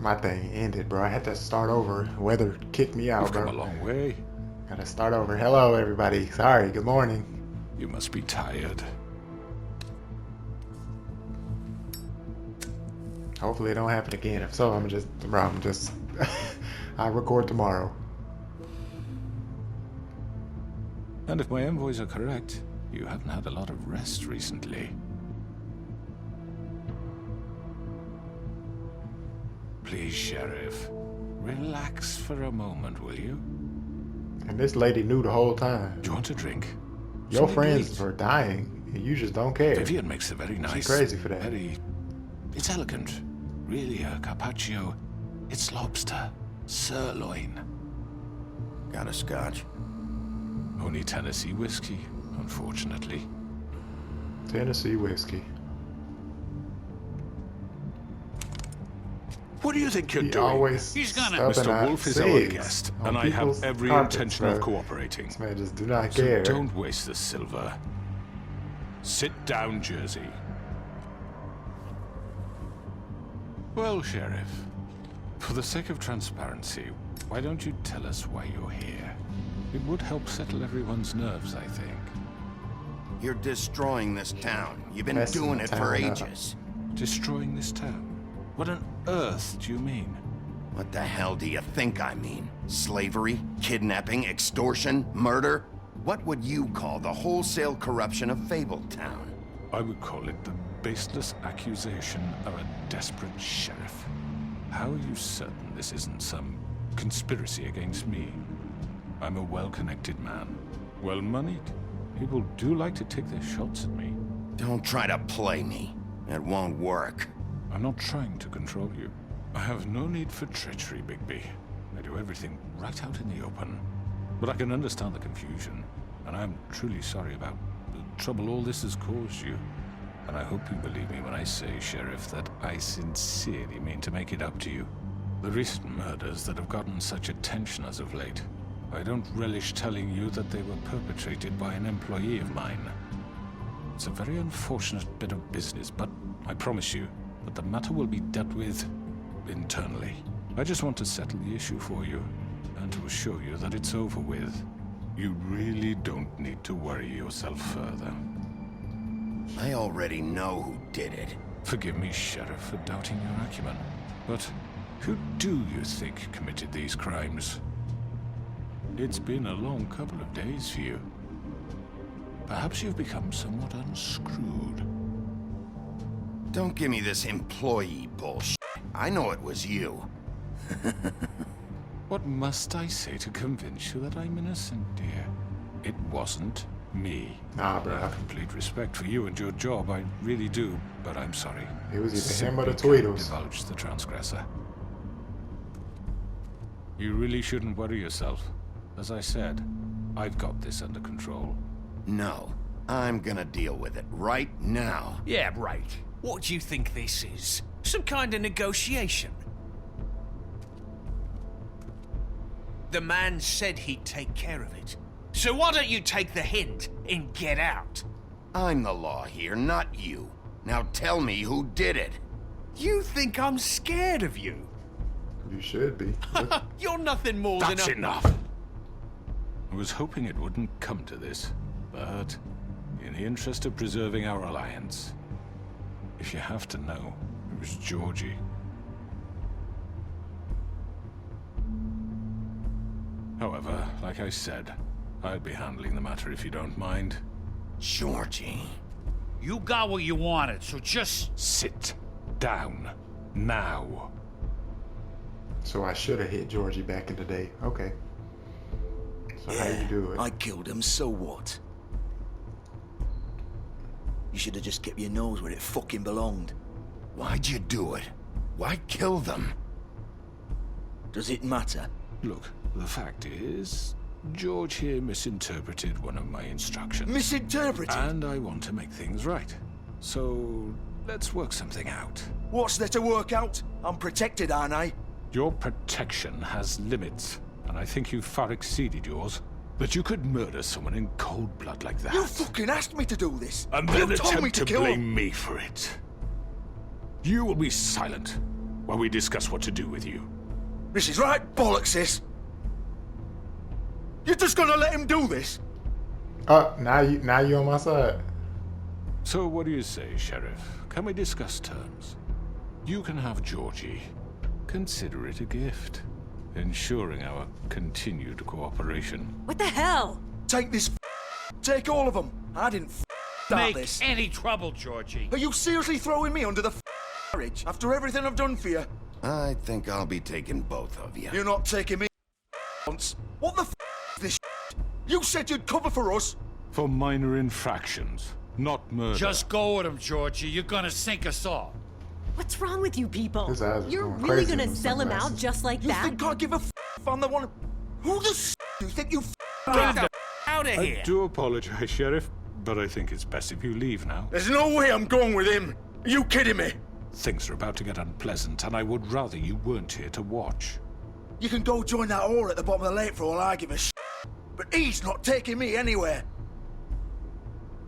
My thing ended, bro. I had to start over. Weather kicked me out, You've bro. come a long way. Gotta start over. Hello, everybody. Sorry. Good morning. You must be tired. Hopefully it don't happen again. If so, I'm just I'll record tomorrow. And if my envoys are correct, you haven't had a lot of rest recently. Please, Sheriff, relax for a moment, will you? And this lady knew the whole time. Do you want a drink? Your Something friends to eat? were dying, and you just don't care. Vivian makes a very nice... She's crazy for that. It's elegant. Really, a carpaccio. It's lobster. Sirloin. Got a scotch? Only Tennessee whiskey, unfortunately. Tennessee whiskey. What do you think you're He doing? always He's gonna- Mr. Wolf is our cigs guest, on and I have people's every carpets, intention bro. of cooperating. This man just do not So care. don't waste the silver. Sit down, Jersey. Well, Sheriff, for the sake of transparency, why don't you tell us why you're here? It would help settle everyone's nerves, I think. You're destroying this town. You've been Messing doing the it for town up. ages. Destroying this town? What on earth do you mean? What the hell do you think I mean? Slavery? Kidnapping? Extortion? Murder? What would you call the wholesale corruption of Fabletown? I would call it the baseless accusation of a desperate sheriff. How are you certain this isn't some conspiracy against me? I'm a well-connected man, well-moneyed. People do like to take their shots at me. Don't try to play me. It won't work. I'm not trying to control you. I have no need for treachery, Bigby. I do everything right out in the open. But I can understand the confusion, and I'm truly sorry about the trouble all this has caused you. And I hope you believe me when I say, Sheriff, that I sincerely mean to make it up to you. The recent murders that have gotten such attention as of late, I don't relish telling you that they were perpetrated by an employee of mine. It's a very unfortunate bit of business, but I promise you that the matter will be dealt with internally. I just want to settle the issue for you, and to assure you that it's over with. You really don't need to worry yourself further. I already know who did it. Forgive me, Sheriff, for doubting your acumen, but who do you think committed these crimes? It's been a long couple of days for you. Perhaps you've become somewhat unscrewed. Don't give me this employee bullshit. I know it was you. What must I say to convince you that I'm innocent, dear? It wasn't me. Nah, I bro. have complete respect for you and your job, I really do, but I'm sorry. It was either him or the Simply can't Tweedles. divulge the transgressor. You really shouldn't worry yourself. As I said, I've got this under control. No. I'm gonna deal with it right now. Yeah, right. What do you think this is? Some kind of negotiation? The man said he'd take care of it. So why don't you take the hint and get out? I'm the law here, not you. Now tell me who did it. You think I'm scared of you? You should be. Look, You're nothing more than That's a... enough! I was hoping it wouldn't come to this, but in the interest of preserving our alliance, if you have to know, it was Georgie. However, like I said, I'll be handling the matter if you don't mind. Georgie. You got what you wanted, so just... Sit down now. so I should have hit Georgie back in the day. Okay. So how you do it? I killed him, so what? You should have just kept your nose where it fucking belonged. Why'd you do it? Why kill them? Does it matter? Look, the fact is, George here misinterpreted one of my instructions. Misinterpreted? And I want to make things right. So, let's work something out. What's there to work out? I'm protected, aren't I? Your protection has limits, and I think you've far exceeded yours. But you could murder someone in cold blood like that. You fucking asked me to do this. And then you told me attempt to to kill blame him. me for it. You will be silent, while we discuss what to do with you. This is right bollocks, this. You're just gonna let him do this? Now you on my side. So what do you say, Sheriff? Can we discuss terms? You can have Georgie. Consider it a gift, ensuring our continued cooperation. What the hell? Take this. Take all of them. I didn't start Make this. any trouble, Georgie. Are you seriously throwing me under the carriage after everything I've done for you? I think I'll be taking both of you. You're not taking me once. What the is this? You said you'd cover for us. For minor infractions, not murder. Just go with him, Georgie. You're gonna sink us all. What's wrong with you people? His eyes was You're going really crazy gonna with sell him out sunglasses. just like You that? think I give a I'm the one? Who the do you think you Get the out of I here. do apologize, Sheriff, but I think it's best if you leave now. There's no way I'm going with him. Are you kidding me? Things are about to get unpleasant, and I would rather you weren't here to watch. You can go join that whore at the bottom of the lake for all I give a but he's not taking me anywhere.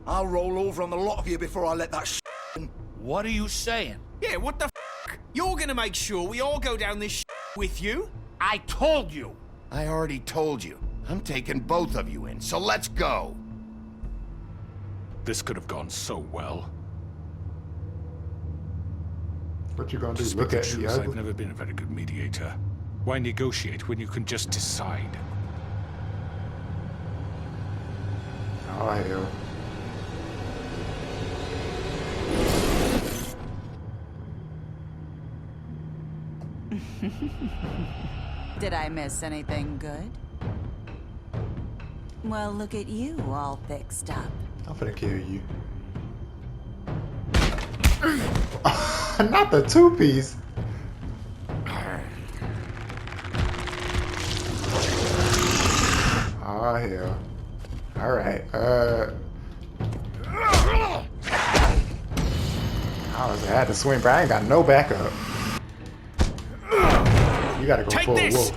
I'll roll over on the lot of you before I let that What are you saying? Yeah, what the f***? You're gonna make sure we all go down this with you? I told you. I already told you. I'm taking both of you in, so let's go. This could have gone so well. What you gonna do? To speak Look the at me truth, I've ugly? never been a very good mediator. Why negotiate when you can just decide? Oh hell. Did I miss anything good? Well, look at you, all fixed up. I'm finna kill you. Not the two-piece. Oh hell. Alright, I had to swing, but I ain't got no backup. You gotta go Take full this! wolf.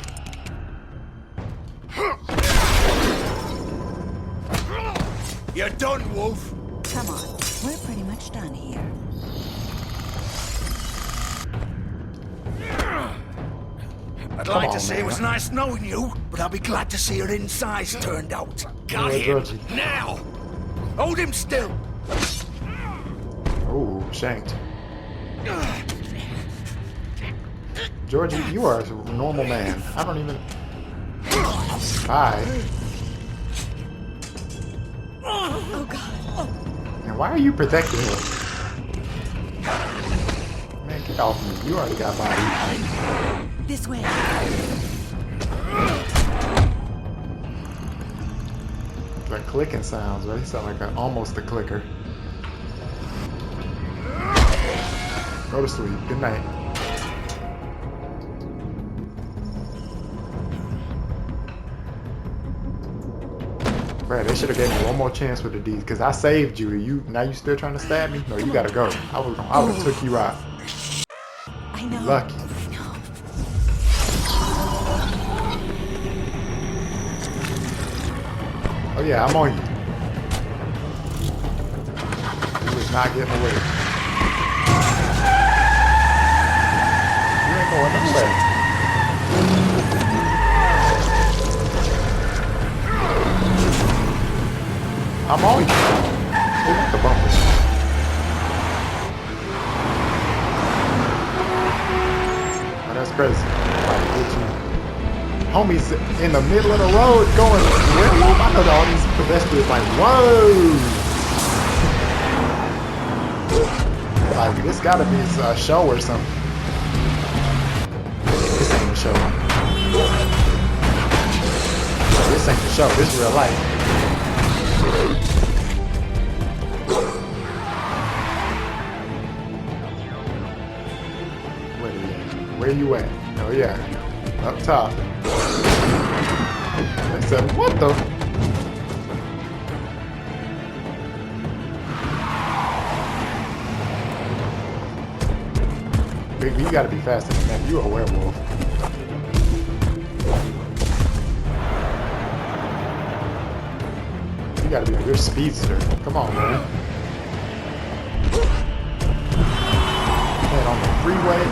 You're done, Wolf. Come on, we're pretty much done here. I'd Come like on, to say man. it was nice knowing you, but I'll be glad to see your insides turned out. Got Yeah, him. Georgie. Now! Hold him still. Ooh, shanked. Georgie, you are a normal man. I don't even. Hi. Oh god. And why are you protecting him? Man, get off me. You already got body. This way. Like clicking sounds, right? They sound like almost a clicker. Go to sleep. Good night. Brad, they should have gave me one more chance with the D's, because I saved you. Now you still trying to stab me? No, you gotta go. I would have took you out. I know. Lucky. Oh yeah, I'm on you. You was not getting away. You ain't going nowhere. I'm on you. Who got the bumpers? Oh, that's crazy. Like, what you- Homies in the middle of the road going, werewolf? I know that all these pedestrians like, whoa! Like, this gotta be a show or something. This ain't a show. This ain't a show, this is real life. Where you at? Where you at? Oh yeah, up top. They said, what the? Baby, you gotta be faster than that. You a werewolf. You gotta be a good speedster. Come on, man. Man, on the freeway.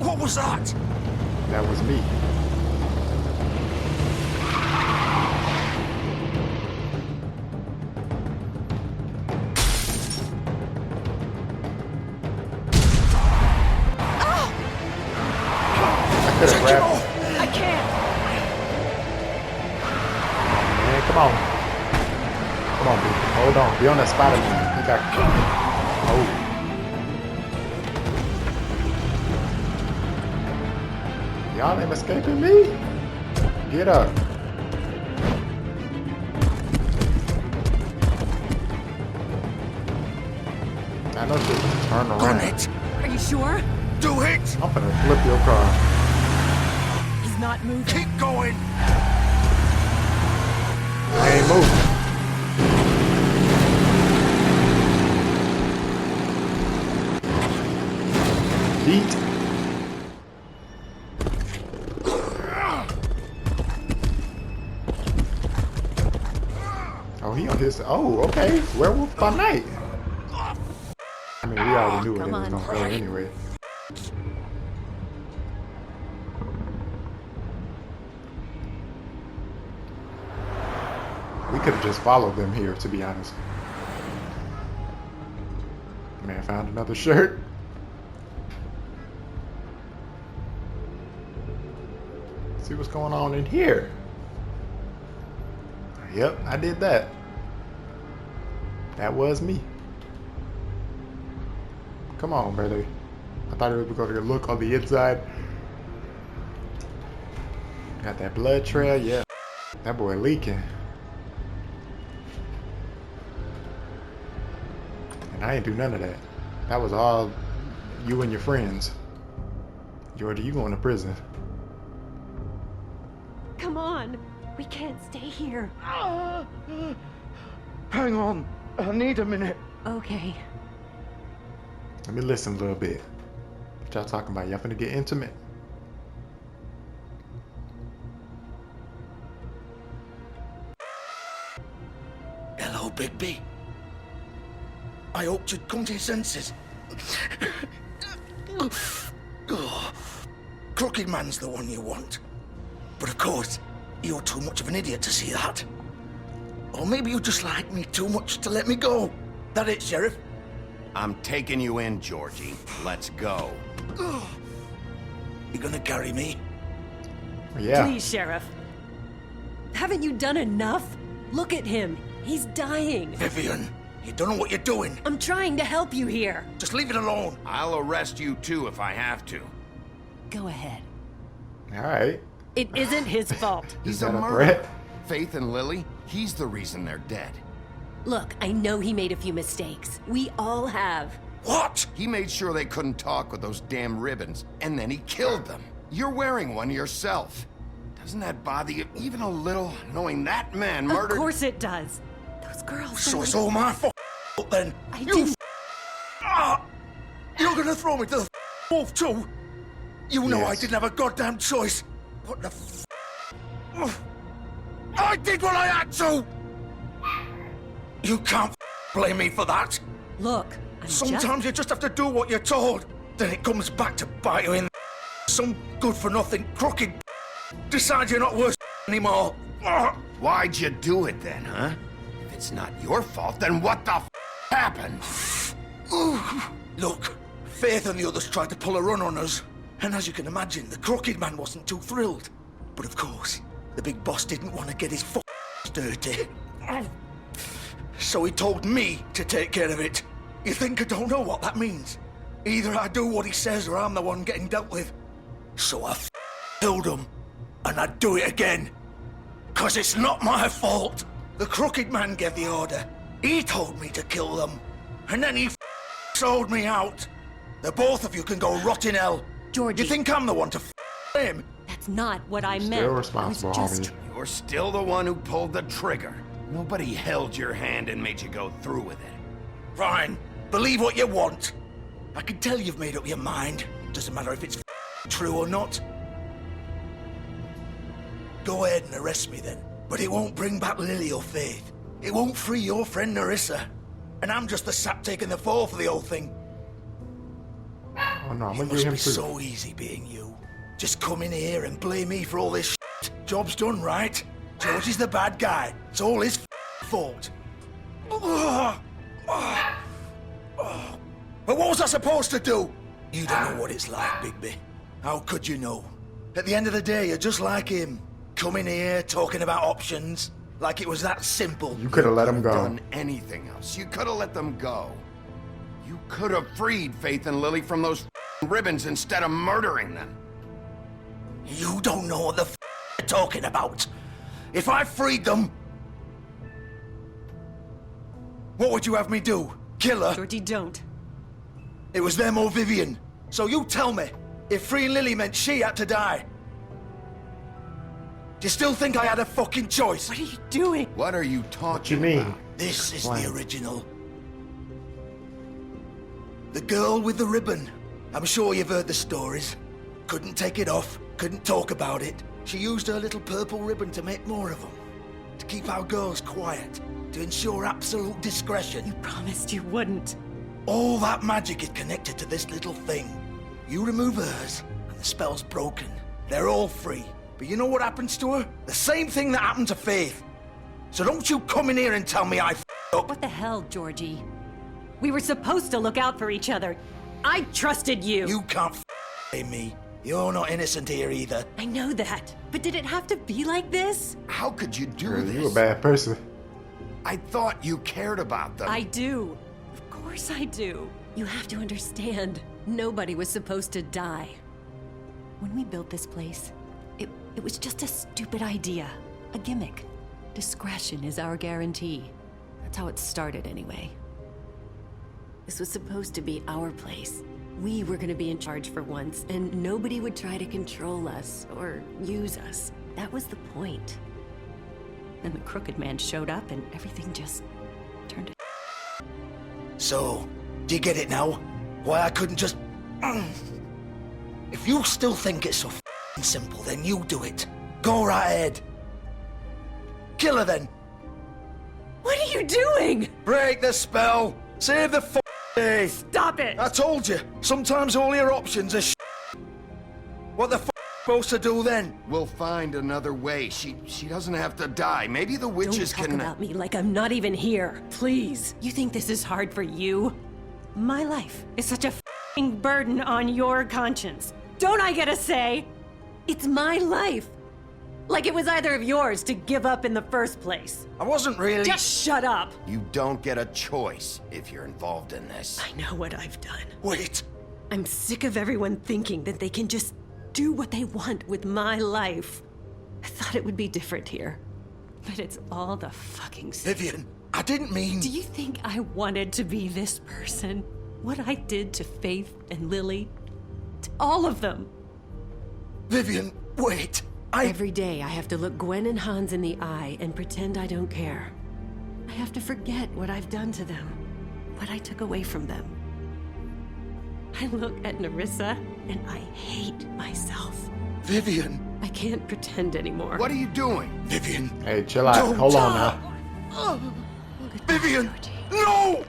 What was that? That was me. I could have grabbed him. I can't. Man, come on. Come on, dude. Hold on. Be on that Spider-Man. He got... Oh. Y'all ain't escaping me. Get up. I know just turn Gun around. it! Are you sure? Do it! I'm gonna flip your car. He's not moving. Keep going! I ain't moving. Beat. Oh, he on his. Oh, okay. Werewolf by night. I mean, we already knew where they was gonna go anyway. We could have just followed them here, to be honest. Man, found another shirt. See what's going on in here. Yep, I did that. That was me. Come on, brother. I thought we were going to look on the inside. Got that blood trail, yeah. That boy leaking. And I ain't do none of that. That was all you and your friends. Georgia, you going to prison. Come on. We can't stay here. Hang on. I need a minute. Okay. Let me listen a little bit. What y'all talking about? Y'all finna get intimate? Hello, Bigby. I hoped you'd come to your senses. Crooked Man's the one you want. But of course, you're too much of an idiot to see that. Or maybe you just like me too much to let me go. That it, Sheriff? I'm taking you in, Georgie. Let's go. You gonna carry me? Yeah. Please, Sheriff. Haven't you done enough? Look at him. He's dying. Vivian, you don't know what you're doing. I'm trying to help you here. Just leave it alone. I'll arrest you too if I have to. Go ahead. All right. It isn't his fault. He's Is that a a murderer. threat? Faith and Lily, he's the reason they're dead. Look, I know he made a few mistakes. We all have. What? He made sure they couldn't talk with those damn ribbons, and then he killed them. You're wearing one yourself. Doesn't that bother you even a little, knowing that man murdered... Of course it does. Those girls. So it's all my fault then. I didn't. You're gonna throw me to the wolf too? You know I Yes. didn't have a goddamn choice. What the I did what I had to! You can't blame me for that. Look, I'm Sometimes you just have to do what you're told. Then it comes back to bite you in the some good-for-nothing crooked decides you're not worth anymore. Why'd you do it then, huh? If it's not your fault, then what the happened? Look, Faith and the others tried to pull a run on us. And as you can imagine, the Crooked Man wasn't too thrilled. But of course, the big boss didn't want to get his dirty. So he told me to take care of it. You think I don't know what that means? Either I do what he says or I'm the one getting dealt with. So I killed him. And I'd do it again. 'Cause it's not my fault. The Crooked Man gave the order. He told me to kill them. And then he sold me out. The both of you can go rot in hell. Georgie. You think I'm the one to him? That's not what I meant. Still I was responsible, just. homie. You're still the one who pulled the trigger. Nobody held your hand and made you go through with it. Fine. Believe what you want. I can tell you've made up your mind. Doesn't matter if it's true or not. Go ahead and arrest me then. But it won't bring back Lily or Faith. It won't free your friend Narissa. And I'm just the sap taking the fall for the whole thing. Oh no, I'm It gonna must get him be too. so easy being you. Just come in here and blame me for all this shit. Job's done, right? George is the bad guy. It's all his fault. But what was I supposed to do? You don't know what it's like, Bigby. How could you know? At the end of the day, you're just like him. Coming here, talking about options, like it was that simple. You could have let him go. Done anything else. You could have let them go. You could have freed Faith and Lily from those ribbons instead of murdering them. You don't know what the you're talking about. If I freed them, what would you have me do? Kill her? Georgie, don't. It was them or Vivian. So you tell me, if freeing Lily meant she had to die, do you still think I had a fucking choice? What are you doing? What are you What talking you mean? about? This is Why? the original. The girl with the ribbon. I'm sure you've heard the stories. Couldn't take it off, couldn't talk about it. She used her little purple ribbon to make more of them. To keep our girls quiet. To ensure absolute discretion. You promised you wouldn't. All that magic is connected to this little thing. You remove hers, and the spell's broken. They're all free. But you know what happens to her? The same thing that happened to Faith. So don't you come in here and tell me I f***ed up. What the hell, Georgie? We were supposed to look out for each other. I trusted you. You can't blame me. You're not innocent here either. I know that. But did it have to be like this? How could you do Girl, this? you a bad person. I thought you cared about them. I do. Of course I do. You have to understand. Nobody was supposed to die. When we built this place, it was just a stupid idea. A gimmick. Discretion is our guarantee. That's how it started anyway. This was supposed to be our place. We were gonna be in charge for once, and nobody would try to control us or use us. That was the point. Then the crooked man showed up and everything just turned to So, do you get it now? Why I couldn't just... If you still think it's so f***ing simple, then you do it. Go right ahead. Kill her then. What are you doing? Break the spell. Save the f***ing day. Stop it! I told you, sometimes all your options are sh**. What the f*** supposed to do then? We'll find another way. She doesn't have to die. Maybe the Don't witches talk can... about me like I'm not even here. Please. You think this is hard for you? My life is such a f***ing burden on your conscience. Don't I get a say? It's my life. Like it was either of yours to give up in the first place. I wasn't really... Just shut up. You don't get a choice if you're involved in this. I know what I've done. Wait. I'm sick of everyone thinking that they can just do what they want with my life. I thought it would be different here. But it's all the fucking same. Vivian, I didn't mean... Do you think I wanted to be this person? What I did to Faith and Lily? To all of them. Vivian, wait. Every day I have to look Gwen and Hans in the eye and pretend I don't care. I have to forget what I've done to them. What I took away from them. I look at Nerissa and I hate myself. Vivian. I can't pretend anymore. What are you doing? Vivian. Hey, chill out. Don't Hold on talk. now. Vivian. Georgie. No!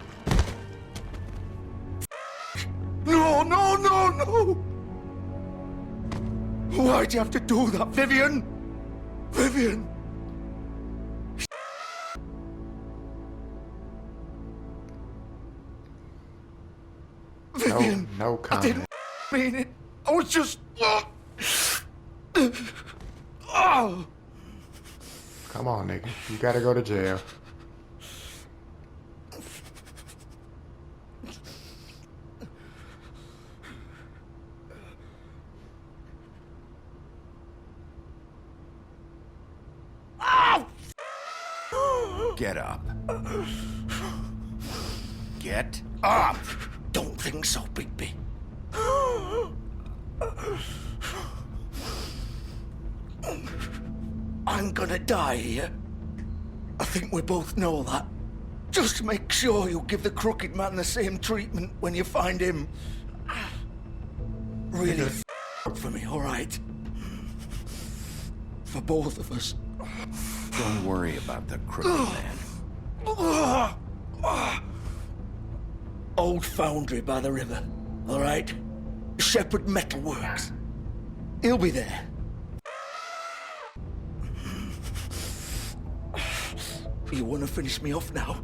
No, no, no, no! Why'd you have to do that, Vivian? Vivian! Vivian! No I comment. didn't mean it. I was just... Oh! Come on, nigga. You gotta go to jail. Get up. Get up! Don't think so, Bigby. I'm gonna die here. I think we both know that. Just make sure you give the crooked man the same treatment when you find him. Really for me, alright? For both of us. Don't worry about the crooked man. Old foundry by the river, alright? Shepherd Metalworks. He'll be there. You want to finish me off now?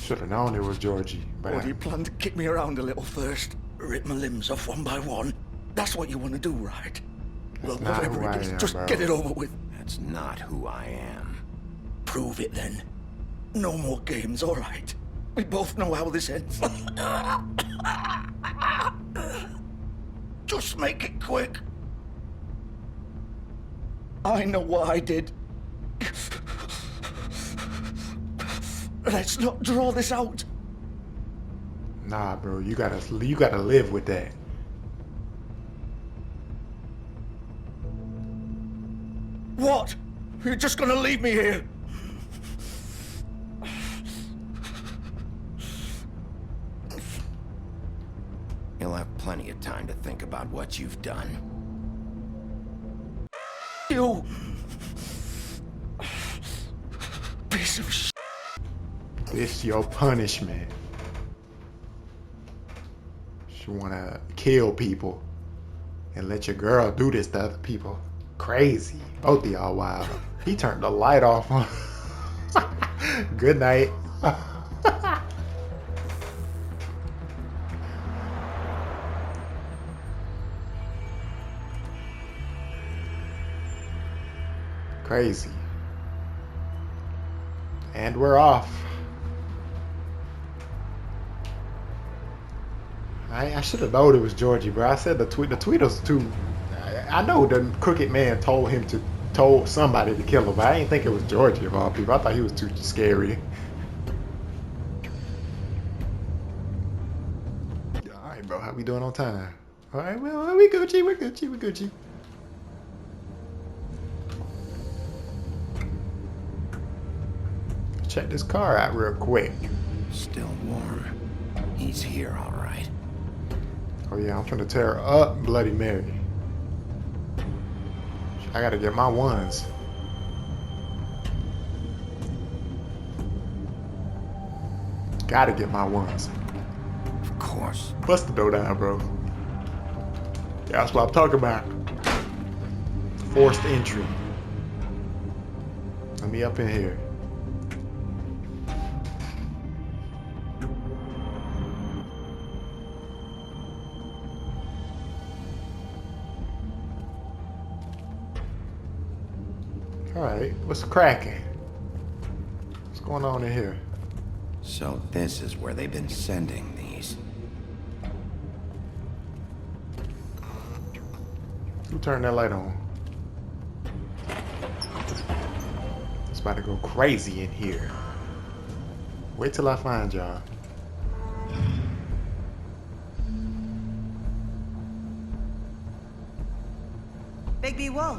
Should have known it was Georgie. But Or do you plan to kick me around a little first? Rip my limbs off one by one? That's what you want to do, right? Well, not whatever who I it is, am, just bro. get it over with. That's not who I am. Prove it then. No more games, all right? We both know how this ends. Just make it quick. I know what I did. Let's not draw this out. nah, bro, you gotta live with that. What? You're just gonna leave me here? You'll have plenty of time to think about what you've done. You piece of shit. This your punishment. You wanna kill people and let your girl do this to other people. Crazy. Both of y'all wild. He turned the light off on. Good night. Crazy. And we're off. I should have known it was Georgie, bro. I said the tweet was too. I know the crooked man told somebody to kill him, but I didn't think it was Georgie of all people. I thought he was too scary. All right, bro. How we doing on time? All right, well, we Gucci. We're Gucci. Check this car out real quick. Still warm. He's here, all right. Oh yeah, I'm trying to tear up Bloody Mary. I gotta get my ones. Gotta get my ones. Of course. Bust the door down, bro. That's what I'm talking about. Forced entry. Let me up in here. Alright, what's cracking? What's going on in here? So this is where they've been sending these. Who turned that light on? It's about to go crazy in here. Wait till I find y'all. Bigby Wolf.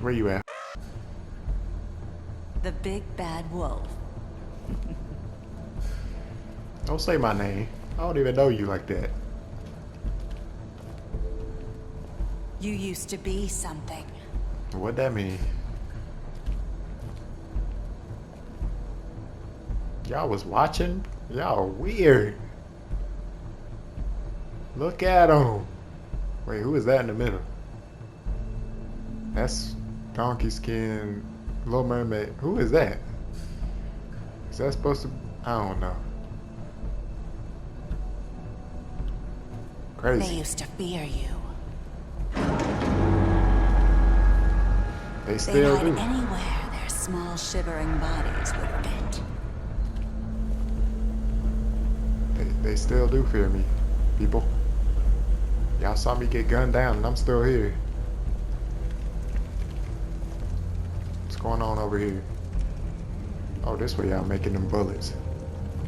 Where you at? The big bad wolf. Don't say my name. I don't even know you like that. You used to be something. What'd that mean? Y'all was watching? Y'all are weird. Look at him. Wait, who is that in the middle? That's Donkey Skin, Little Mermaid. Who is that? Is that supposed to... I don't know. They Crazy. used to fear you. They They'd still hide do. anywhere their small shivering bodies would fit. They still do fear me, people. Y'all saw me get gunned down and I'm still here. What's going on over here? Oh, this way y'all making them bullets.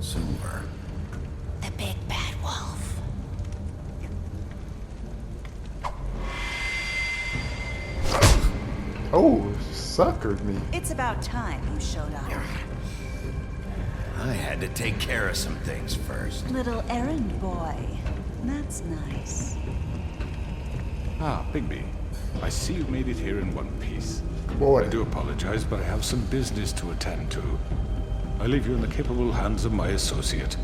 Silver. The big bad wolf. Oh, suckered me. It's about time you showed up. I had to take care of some things first. Little errand boy. That's nice. Ah, Bigby. I see you made it here in one piece. Boy. I do apologize, but I have some business to attend to. I leave you in the capable hands of my associate.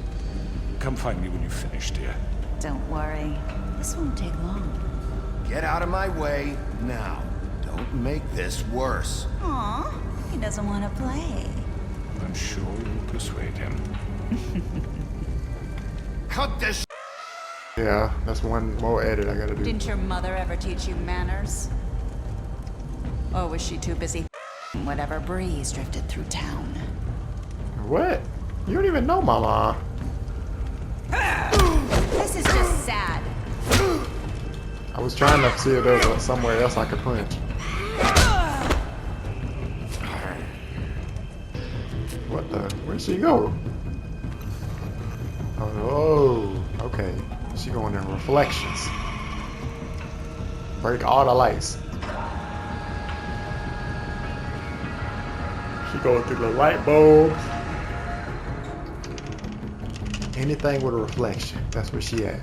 Come find me when you've finished, dear. Don't worry. This won't take long. Get out of my way now. Don't make this worse. Aw, he doesn't want to play. I'm sure you'll persuade him. Cut this. Yeah, that's one more edit I gotta do. Didn't your mother ever teach you manners? Or was she too busy whatever breeze drifted through town? What? You don't even know Mama. This is just sad. I was trying to see if there was somewhere else I could punch. What the? Where'd she go? Oh, okay. She going in reflections. Break all the lights. She going through the light bulbs. Anything with a reflection. That's where she at.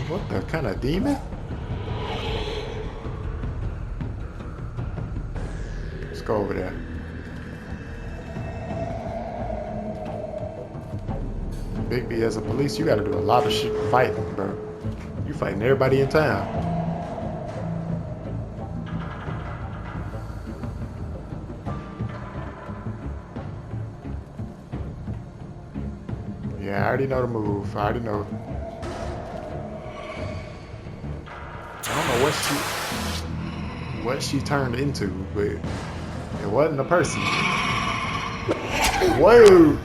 What the kind of demon? Let's go over there. Big B, as a police, you gotta do a lot of shit fighting, bro. You fighting everybody in town. Yeah, I already know the move. I already know. I don't know what she turned into, but it wasn't a person. Whoa!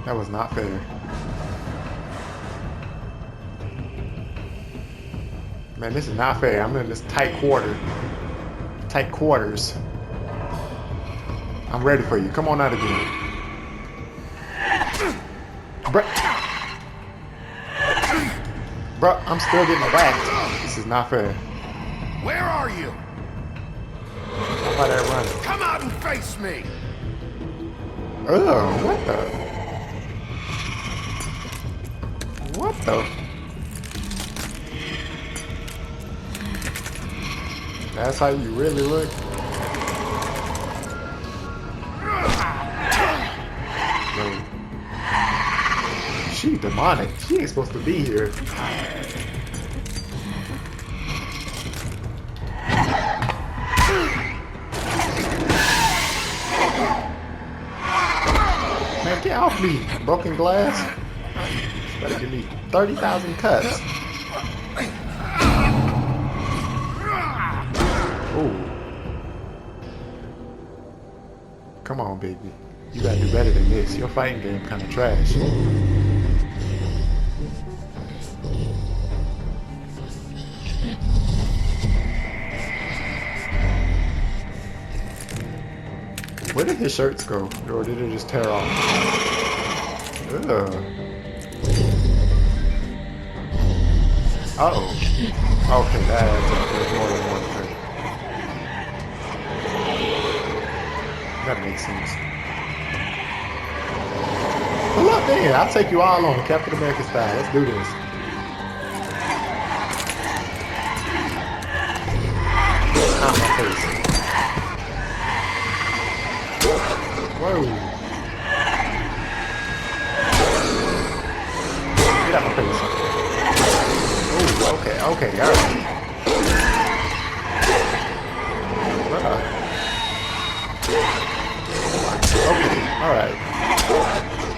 That was not fair. Man, this is not fair. I'm in this tight quarters. I'm ready for you. Come on out again. Bruh, I'm still getting whacked. This is not fair. Where are you? How about that running? Come out and face me. Ugh, what the? What the? That's how you really look? Bro. She demonic. She ain't supposed to be here. Man, get off me. Broken glass. Better give me 30,000 cuts. Ooh. Come on, baby. You gotta do better than this. Your fighting game kinda trash. Where did his shirts go? Or did it just tear off? Ugh. Uh-oh. Okay, that adds up. There's more than one thing. That makes sense. Pull up then. I'll take you all on Captain America style. Let's do this. Out my face. Whoa. Get out my face. Oh, okay, okay, alright. Okay, alright.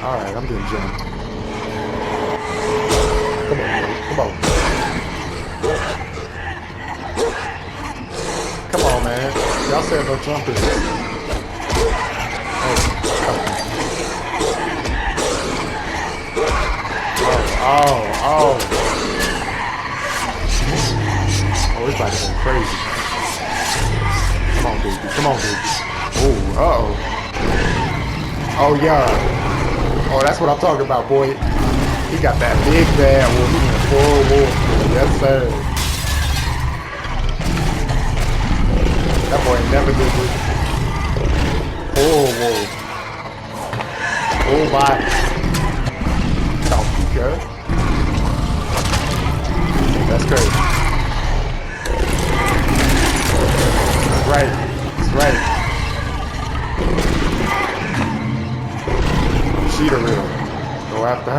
Alright, I'm getting jumped. Come on, bro. Come on. Come on, man. Y'all said no jumping. Oh. Oh, it's about to go crazy. Come on, baby. Come on, baby. Oh, uh-oh. Oh, yeah. Oh, that's what I'm talking about, boy. He got that big bad wolf. He went full wolf. Yes, sir. That boy never did this. Full wolf. Full body. Get off me, girl. That's crazy. That's right. That's right. She the real. Go after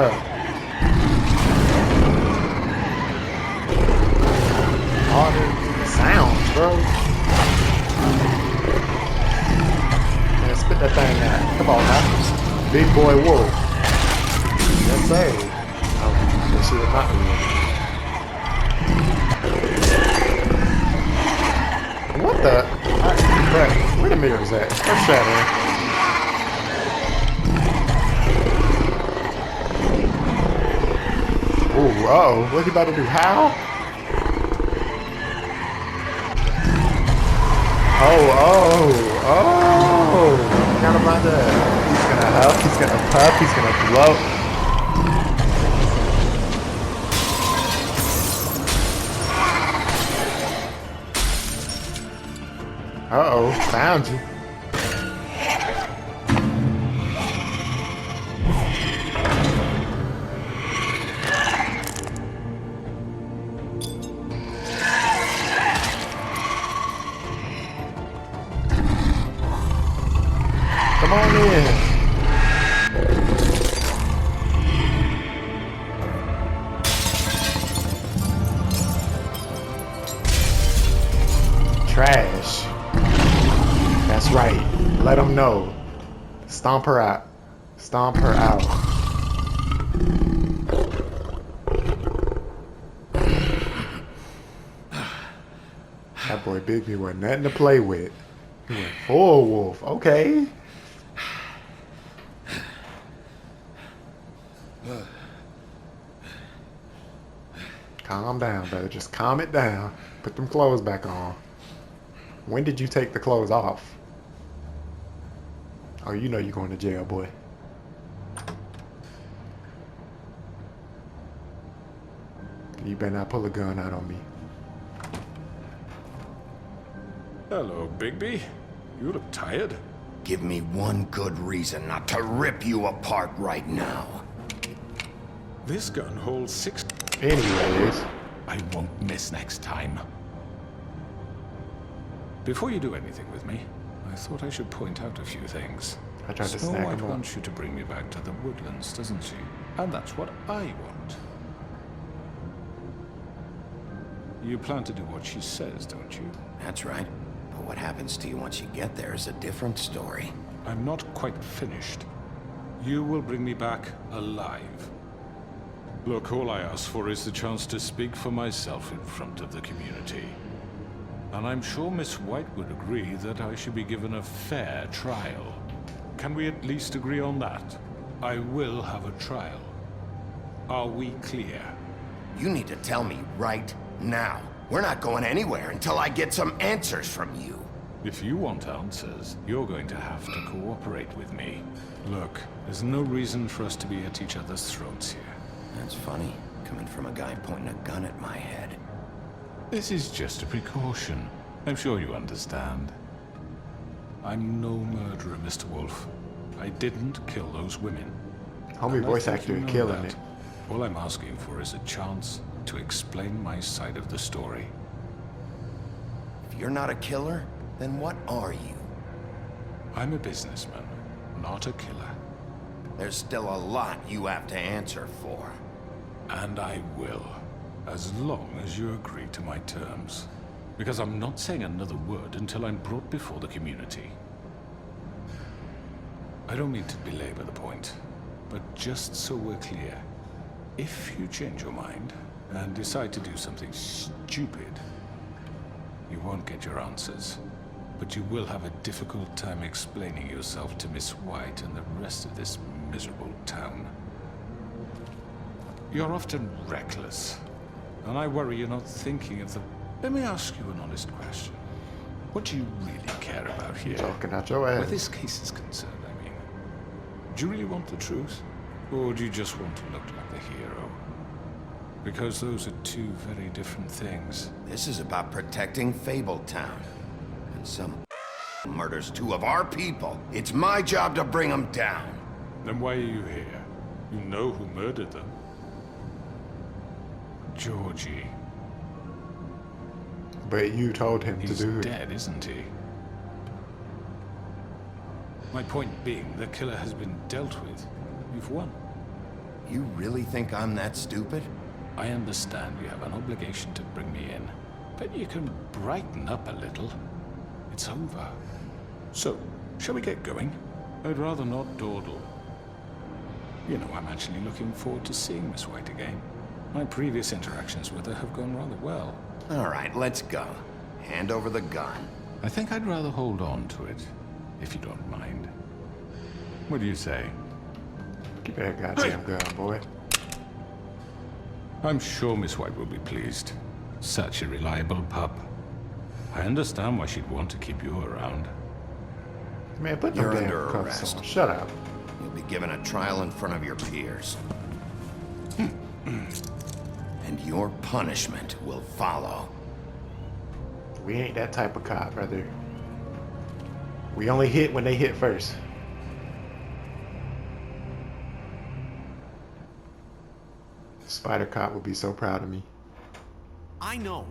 boy wolf. Let's say. Oh, let's see what not doing. What the? Bruh, where the mirrors at? Let's try that. Ooh, uh-oh. What's he about to do? How? Oh. Forgot about that. He's gonna huff, he's gonna puff, he's gonna blow. Uh-oh, found you. Come on in. Trash. That's right. Let them know. Stomp her out. Stomp her out. That boy Bigby wasn't nothing to play with. He went full wolf. Okay. Calm down, brother. Just calm it down. Put them clothes back on. When did you take the clothes off? Oh, you know you're going to jail, boy. You better not pull a gun out on me. Hello, Bigby. You look tired. Give me one good reason not to rip you apart right now. This gun holds 6. Anyways. I won't miss next time. Before you do anything with me, I thought I should point out a few things. I tried to Snow snag White him up. wants you to bring me back to the woodlands, doesn't she? And that's what I want. You plan to do what she says, don't you? That's right. But what happens to you once you get there is a different story. I'm not quite finished. You will bring me back alive. Look, all I ask for is the chance to speak for myself in front of the community. And I'm sure Miss White would agree that I should be given a fair trial. Can we at least agree on that? I will have a trial. Are we clear? You need to tell me right now. We're not going anywhere until I get some answers from you. If you want answers, you're going to have to cooperate with me. Look, there's no reason for us to be at each other's throats here. That's funny, coming from a guy pointing a gun at my head. This is just a precaution. I'm sure you understand. I'm no murderer, Mr. Wolf. I didn't kill those women. Homie And I voice think actor you know killing that. it. All I'm asking for is a chance to explain my side of the story. If you're not a killer, then what are you? I'm a businessman, not a killer. There's still a lot you have to answer for. And I will, as long as you agree to my terms. Because I'm not saying another word until I'm brought before the community. I don't mean to belabor the point, but just so we're clear, if you change your mind and decide to do something stupid, you won't get your answers. But you will have a difficult time explaining yourself to Miss White and the rest of this miserable town. You're often reckless, and I worry you're not thinking of the... Let me ask you an honest question. What do you really care about here? Talking out your Where ass. this case is concerned, I mean. Do you really want the truth? Or do you just want to look like the hero? Because those are two very different things. This is about protecting Fabletown. And some murders two of our people. It's my job to bring them down. Then why are you here? You know who murdered them. Georgie. But you told him He's to do it. dead, isn't he? My point being, the killer has been dealt with. You've won. You really think I'm that stupid? I understand you have an obligation to bring me in, but you can brighten up a little. It's over. So, shall we get going? I'd rather not dawdle. You know, I'm actually looking forward to seeing Miss White again. My previous interactions with her have gone rather well. All right, let's go. Hand over the gun. I think I'd rather hold on to it, if you don't mind. What do you say? Give me that goddamn gun, boy. I'm sure Miss White will be pleased. Such a reliable pup. I understand why she'd want to keep you around. Man, put them You're damn under cuffs arrest. on. Shut up. You'll be given a trial in front of your peers. And your punishment will follow. We ain't that type of cop, brother. We only hit when they hit first. Spider Cop would be so proud of me. I know.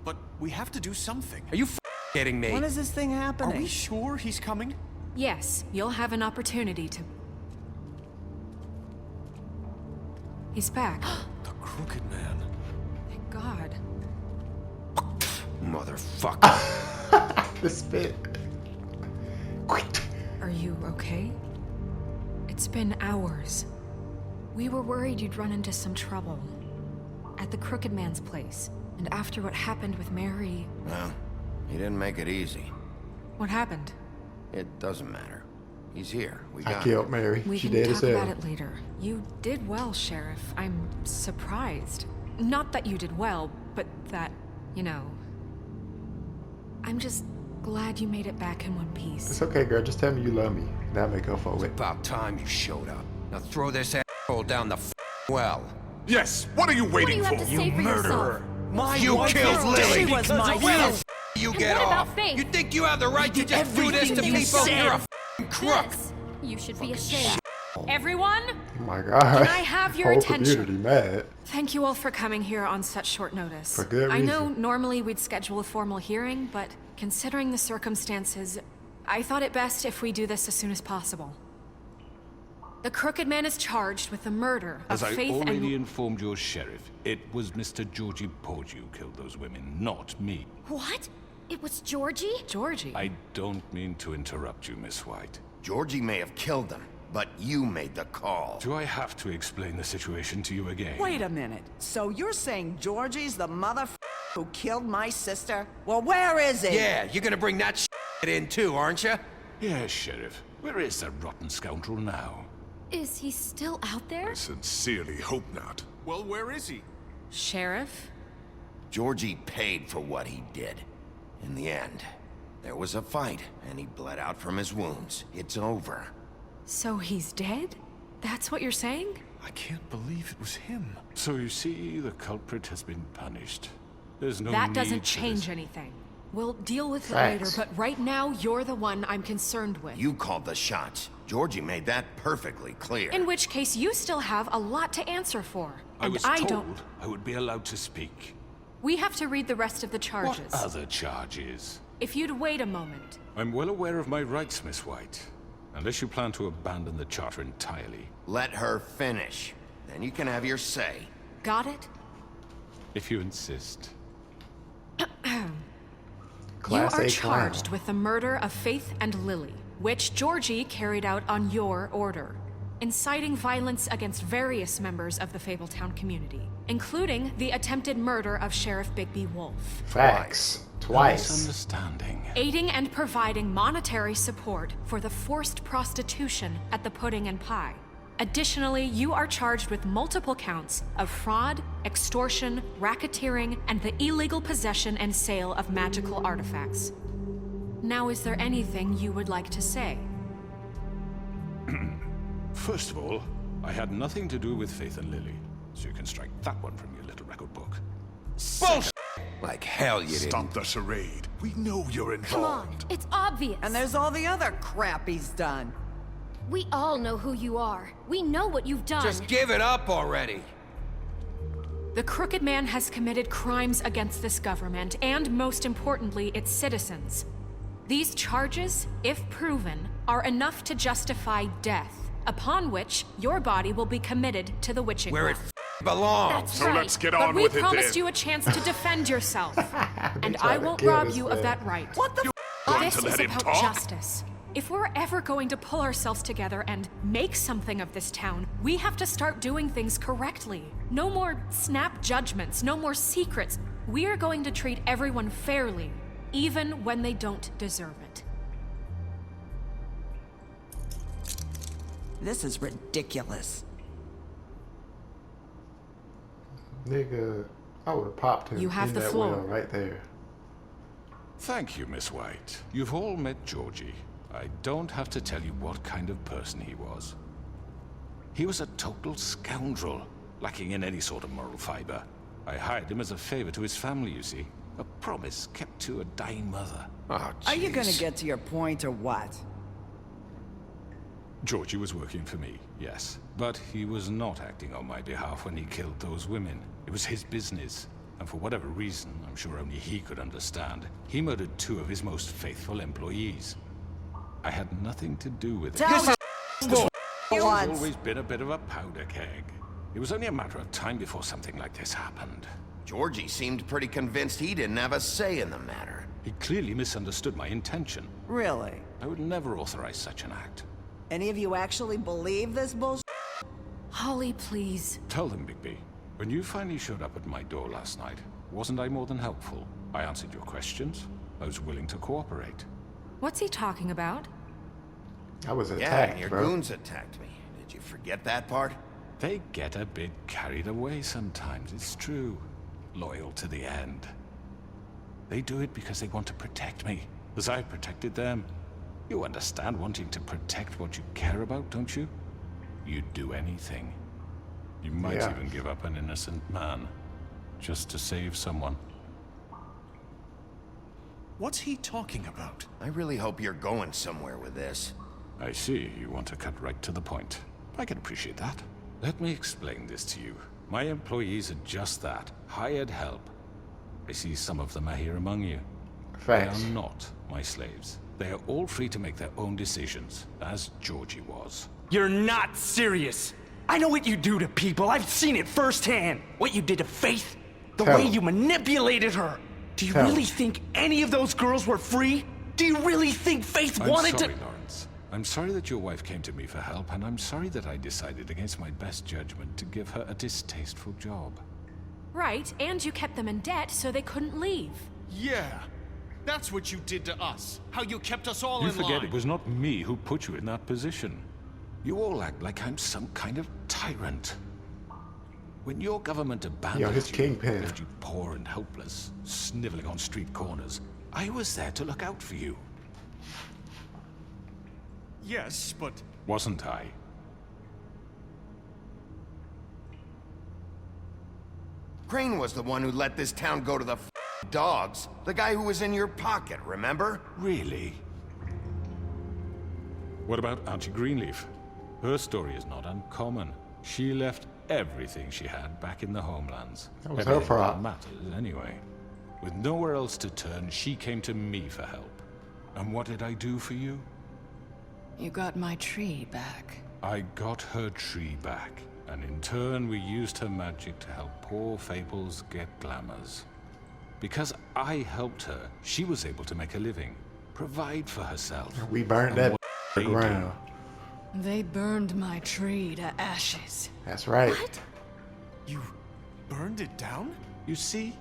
But we have to do something. Are you kidding me? When is this thing Are happening? we sure he's coming? Yes, you'll have an opportunity to... He's back. The Crooked Man. Thank God. Motherfucker. The spit. Are you okay? It's been hours. We were worried you'd run into some trouble. At the Crooked Man's place. And after what happened with Mary... Well, he didn't make it easy. What happened? It doesn't matter. He's here. We I got him. killed Mary. We She can dead as talk hell. about it later. You did well, Sheriff. I'm surprised. Not that you did well, but that, you know... I'm just glad you made it back in one piece. It's okay, girl. Just tell me you love me. That'll make up for it. About time you showed up. Now throw this asshole down the well. Yes, what are you waiting What do you have to say for yourself? My You wife killed was- Lily. She was my Where wife. the you And get what about off? Faith? You think you have the right to did just do this to everything you people? said. You're a crook. This, you should be ashamed. Everyone, Oh my God. Can I have your Whole attention? community mad. Thank you all for coming here on such short notice. For good I know reason. normally we'd schedule a formal hearing, but considering the circumstances, I thought it best if we do this as soon as possible. The Crooked Man is charged with the murder of As I Faith already and... informed your sheriff, it was Mr. Georgie Porgy who killed those women, not me. what? It was Georgie? Georgie? I don't mean to interrupt you, Miss White. Georgie may have killed them, but you made the call. Do I have to explain the situation to you again? Wait a minute. So you're saying Georgie's the who killed my sister? Well, where is he? Yeah, you're gonna bring that shit in too, aren't you? Yes, Sheriff. Where is that rotten scoundrel now? Is he still out there? Sincerely hope not. Well, where is he? Sheriff? Georgie paid for what he did. In the end, there was a fight, and he bled out from his wounds. It's over. So he's dead? That's what you're saying? I can't believe it was him. So you see, the culprit has been punished. There's no That need doesn't for change this. anything. We'll deal with it Facts. later, but right now, you're the one I'm concerned with. You called the shots. Georgie made that perfectly clear. In which case, you still have a lot to answer for. I And was I told don't... I would be allowed to speak. We have to read the rest of the charges. What other charges? If you'd wait a moment. I'm well aware of my rights, Miss White. Unless you plan to abandon the charter entirely. Let her finish. Then you can have your say. Got it? If you insist. Class You are A charged clown. with the murder of Faith and Lily, which Georgie carried out on your order, inciting violence against various members of the Fabletown community, including the attempted murder of Sheriff Bigby Wolf, Facts. Twice. Misunderstanding. aiding and providing monetary support for the forced prostitution at the Pudding and Pie. Additionally, you are charged with multiple counts of fraud, extortion, racketeering, and the illegal possession and sale of magical artifacts. Now, is there anything you would like to say? First of all, I had nothing to do with Faith and Lily, so you can strike that one from your little record book. Bullshit! Like hell you didn't. Stop the charade. We know you're Come on, involved. it's obvious. And there's all the other crap he's done. We all know who you are. We know what you've done. Just give it up already. The Crooked Man has committed crimes against this government and, most importantly, its citizens. These charges, if proven, are enough to justify death, upon which your body will be committed to the witching Where it well. belongs. That's So right. let's get But on we with it promised then. you a chance to defend yourself, and I tried to won't kill rob this you man. of that right. What the Going This to is let him about talk? justice. If we're ever going to pull ourselves together and make something of this town, we have to start doing things correctly. No more snap judgments, no more secrets. We are going to treat everyone fairly, even when they don't deserve it. This is ridiculous. Nigga, I would have popped him You have in the that floor. well right there. Thank you, Miss White. You've all met Georgie. I don't have to tell you what kind of person he was. He was a total scoundrel, lacking in any sort of moral fiber. I hired him as a favor to his family, you see. A promise kept to a dying mother. Oh, Are you gonna jeez. get to your point or what? Georgie was working for me, yes. But he was not acting on my behalf when he killed those women. It was his business. And for whatever reason, I'm sure only he could understand, he murdered 2 of his most faithful employees. I had nothing to do with it. Tell me He's once. always been a bit of a powder keg. It was only a matter of time before something like this happened. Georgie seemed pretty convinced he didn't have a say in the matter. He clearly misunderstood my intention. Really? I would never authorize such an act. Any of you actually believe this bullshit? Holly, please. Tell them, Bigby. When you finally showed up at my door last night, wasn't I more than helpful? I answered your questions. I was willing to cooperate. What's he talking about? I was Yeah, attacked, your bro. goons attacked me. Did you forget that part? They get a bit carried away sometimes, it's true. Loyal to the end. They do it because they want to protect me, as I protected them. You understand wanting to protect what you care about, don't you? You'd do anything. You might Yeah. even give up an innocent man, just to save someone. What's he talking about? I really hope you're going somewhere with this. I see, you want to cut right to the point. I can appreciate that. Let me explain this to you. My employees are just that, hired help. I see some of them are here among you. Facts. They are not my slaves. They are all free to make their own decisions, as Georgie was. You're not serious. I know what you do to people. I've seen it firsthand. What you did to Faith. The Tell way him. you manipulated her. Do you Tell really him. think any of those girls were free? Do you really think Faith I'm wanted sorry, to... Lawrence. I'm sorry that your wife came to me for help, and I'm sorry that I decided against my best judgment to give her a distasteful job. Right, and you kept them in debt so they couldn't leave. Yeah. That's what you did to us. How you kept us all You in forget line. it was not me who put you in that position. You all act like I'm some kind of tyrant. When your government abandoned his you, kingpin. left you poor and helpless, sniveling on street corners, I was there to look out for you. Yes, but Wasn't I? Crane was the one who let this town go to the dogs. The guy who was in your pocket, remember? Really? What about Auntie Greenleaf? Her story is not uncommon. She left everything she had back in the homelands. That was her Everything fault. that matters, anyway. With nowhere else to turn, she came to me for help. And what did I do for you? You got my tree back. I got her tree back, and in turn we used her magic to help poor Fables get glamours. Because I helped her, she was able to make a living, provide for herself. We burned And that what they do- ground. They burned my tree to ashes. That's right. What? you burned it down? You see?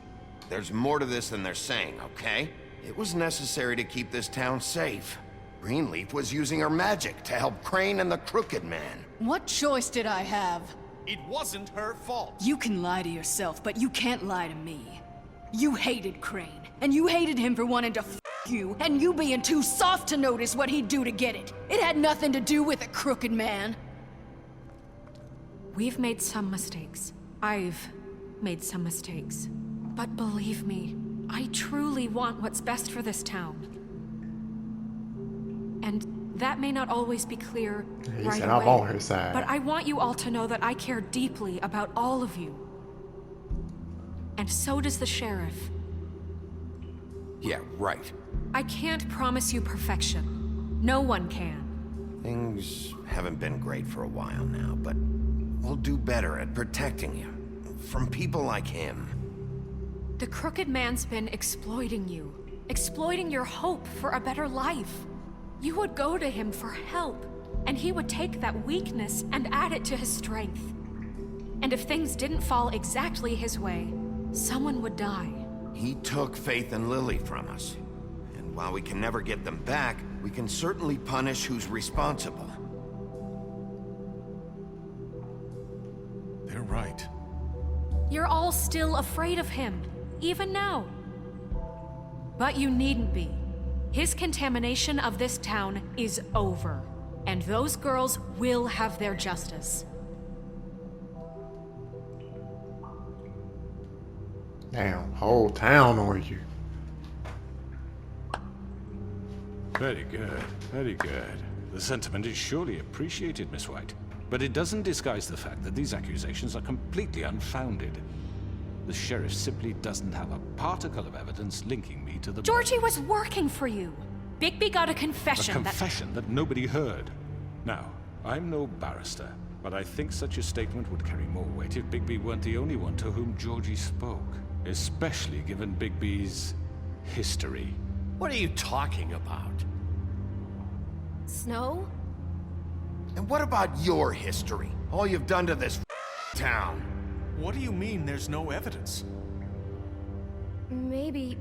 There's more to this than they're saying, okay? It was necessary to keep this town safe. Greenleaf was using her magic to help Crane and the Crooked Man. What choice did I have? It wasn't her fault. You can lie to yourself, but you can't lie to me. You hated Crane, and you hated him for wanting to f you, and you being too soft to notice what he'd do to get it. It had nothing to do with a crooked man. We've made some mistakes. I've made some mistakes. But believe me, I truly want what's best for this town. And that may not always be clear He right said, away. I'm on her side. But I want you all to know that I care deeply about all of you. And so does the sheriff. Yeah, right. I can't promise you perfection. No one can. Things haven't been great for a while now, but we'll do better at protecting you. From people like him. The Crooked Man's been exploiting you. Exploiting your hope for a better life. You would go to him for help, and he would take that weakness and add it to his strength. And if things didn't fall exactly his way, someone would die. He took Faith and Lily from us. And while we can never get them back, we can certainly punish who's responsible. They're right. You're all still afraid of him, even now. But you needn't be. His contamination of this town is over, and those girls will have their justice. Damn, whole town on you. Very good, very good. The sentiment is surely appreciated, Miss White. But it doesn't disguise the fact that these accusations are completely unfounded. The sheriff simply doesn't have a particle of evidence linking me to the... Georgie was working for you. Bigby got a confession A confession that nobody heard. Now, I'm no barrister, but I think such a statement would carry more weight if Bigby weren't the only one to whom Georgie spoke. Especially given Bigby's history. What are you talking about? Snow? And what about your history? All you've done to this town? What do you mean there's no evidence? Maybe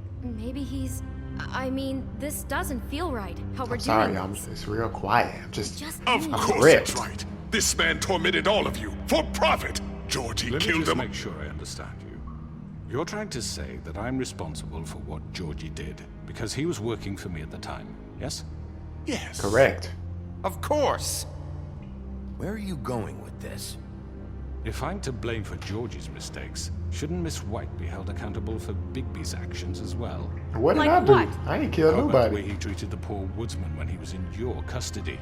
he's... I mean, this doesn't feel right, how we're Sorry, doing this. it's real quiet. Of course ripped. it's right. This man tormented all of you for profit. Georgie Let me killed just them. make sure I understand you. You're trying to say that I'm responsible for what Georgie did because he was working for me at the time, yes? Yes. Correct. Of course. Where are you going with this? If I'm to blame for Georgie's mistakes, shouldn't Miss White be held accountable for Bigby's actions as well? What did Like I do? what? I ain't killed How about the way nobody. he treated the poor woodsman when he was in your custody?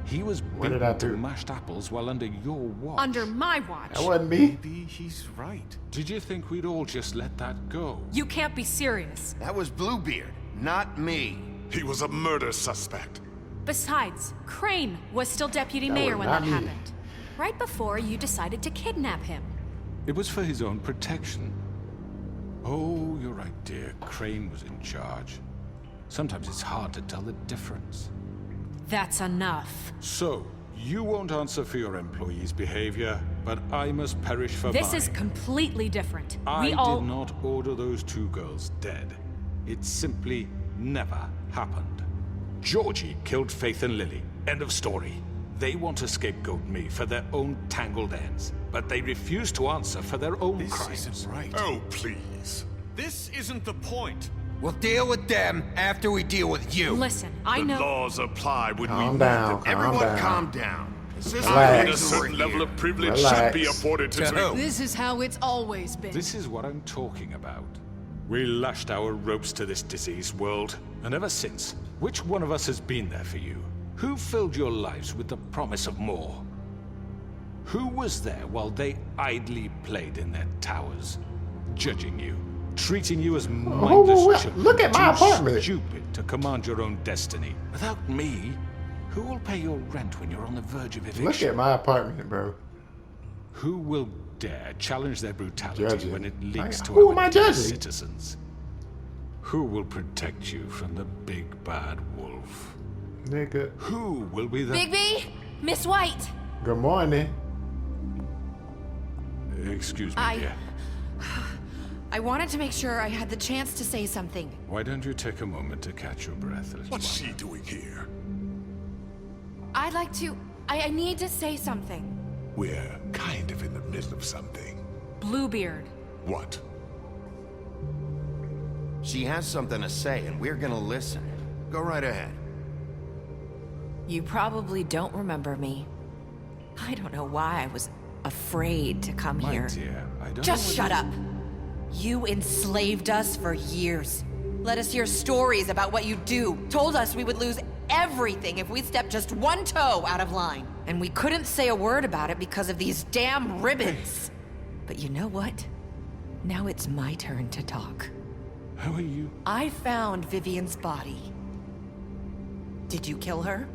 He was What did I beaten to do? mashed apples while under your watch. Under my watch. That wasn't me. Maybe he's right. Did you think we'd all just let that go? You can't be serious. That was Bluebeard, not me. He was a murder suspect. Besides, Crane was still deputy That mayor was when not that me. happened. Right before you decided to kidnap him. It was for his own protection. Oh, you're right, dear. Crane was in charge. Sometimes it's hard to tell the difference. That's enough. So, you won't answer for your employees' behavior, but I must perish for This mine. is completely different. I We all... did not order those two girls dead. It simply never happened. Georgie killed Faith and Lily. End of story. They want to scapegoat me for their own tangled ends, but they refuse to answer for their own This crimes. isn't right. Oh, please. This isn't the point. We'll deal with them after we deal with you. Listen, I The know... laws apply when we Calm want down, them. calm Everyone down. calm down. This isn't Relax. the A reason we're certain level here. of privilege Relax. should be afforded to To people. who? This is how it's always been. This is what I'm talking about. We lashed our ropes to this diseased world, and ever since, which one of us has been there for you? Who filled your lives with the promise of more? Who was there while they idly played in their towers, judging you, treating you as mindless children, look at my too apartment. stupid to command your own destiny? Without me, who will pay your rent when you're on the verge of eviction? Look at my apartment, bro. Who will dare challenge their brutality Judging. when it leaks to Who our am I dear judging? citizens? Who will protect you from the big bad wolf? Nigga. Who will be the... Bigby? Miss White? Good morning. Excuse me, I- dear. I wanted to make sure I had the chance to say something. Why don't you take a moment to catch your breath a little What's longer? she doing here? I'd like to... I need to say something. We're kind of in the middle of something. Bluebeard. What? She has something to say, and we're gonna listen. Go right ahead. You probably don't remember me. I don't know why I was afraid to come My here. dear, I don't Just know shut what up. You enslaved us for years. Let us hear stories about what you do. Told us we would lose everything if we stepped just one toe out of line. And we couldn't say a word about it because of these damn ribbons. But you know what? Now it's my turn to talk. How are you? I found Vivian's body. Did you kill her?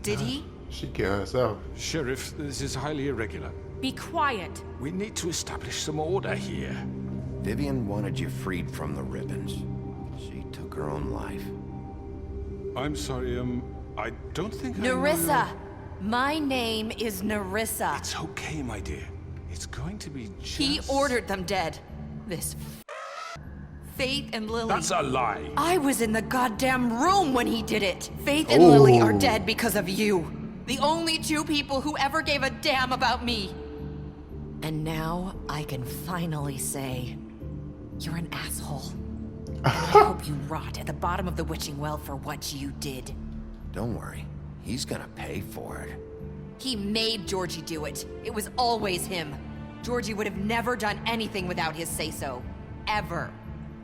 Did he? She killed herself. Sheriff, this is highly irregular. Be quiet. We need to establish some order here. Vivian wanted you freed from the ribbons. She took her own life. I'm sorry, I don't think Nerissa! My name is Nerissa. It's okay, my dear. It's going to be just... He ordered them dead. This Faith and Lily. That's a lie. I was in the goddamn room when he did it. Faith and Lily are dead because of you. The only two people who ever gave a damn about me. And now I can finally say, you're an asshole. And I hope you rot at the bottom of the witching well for what you did. Don't worry. He's gonna pay for it. He made Georgie do it. It was always him. Georgie would have never done anything without his say-so. Ever.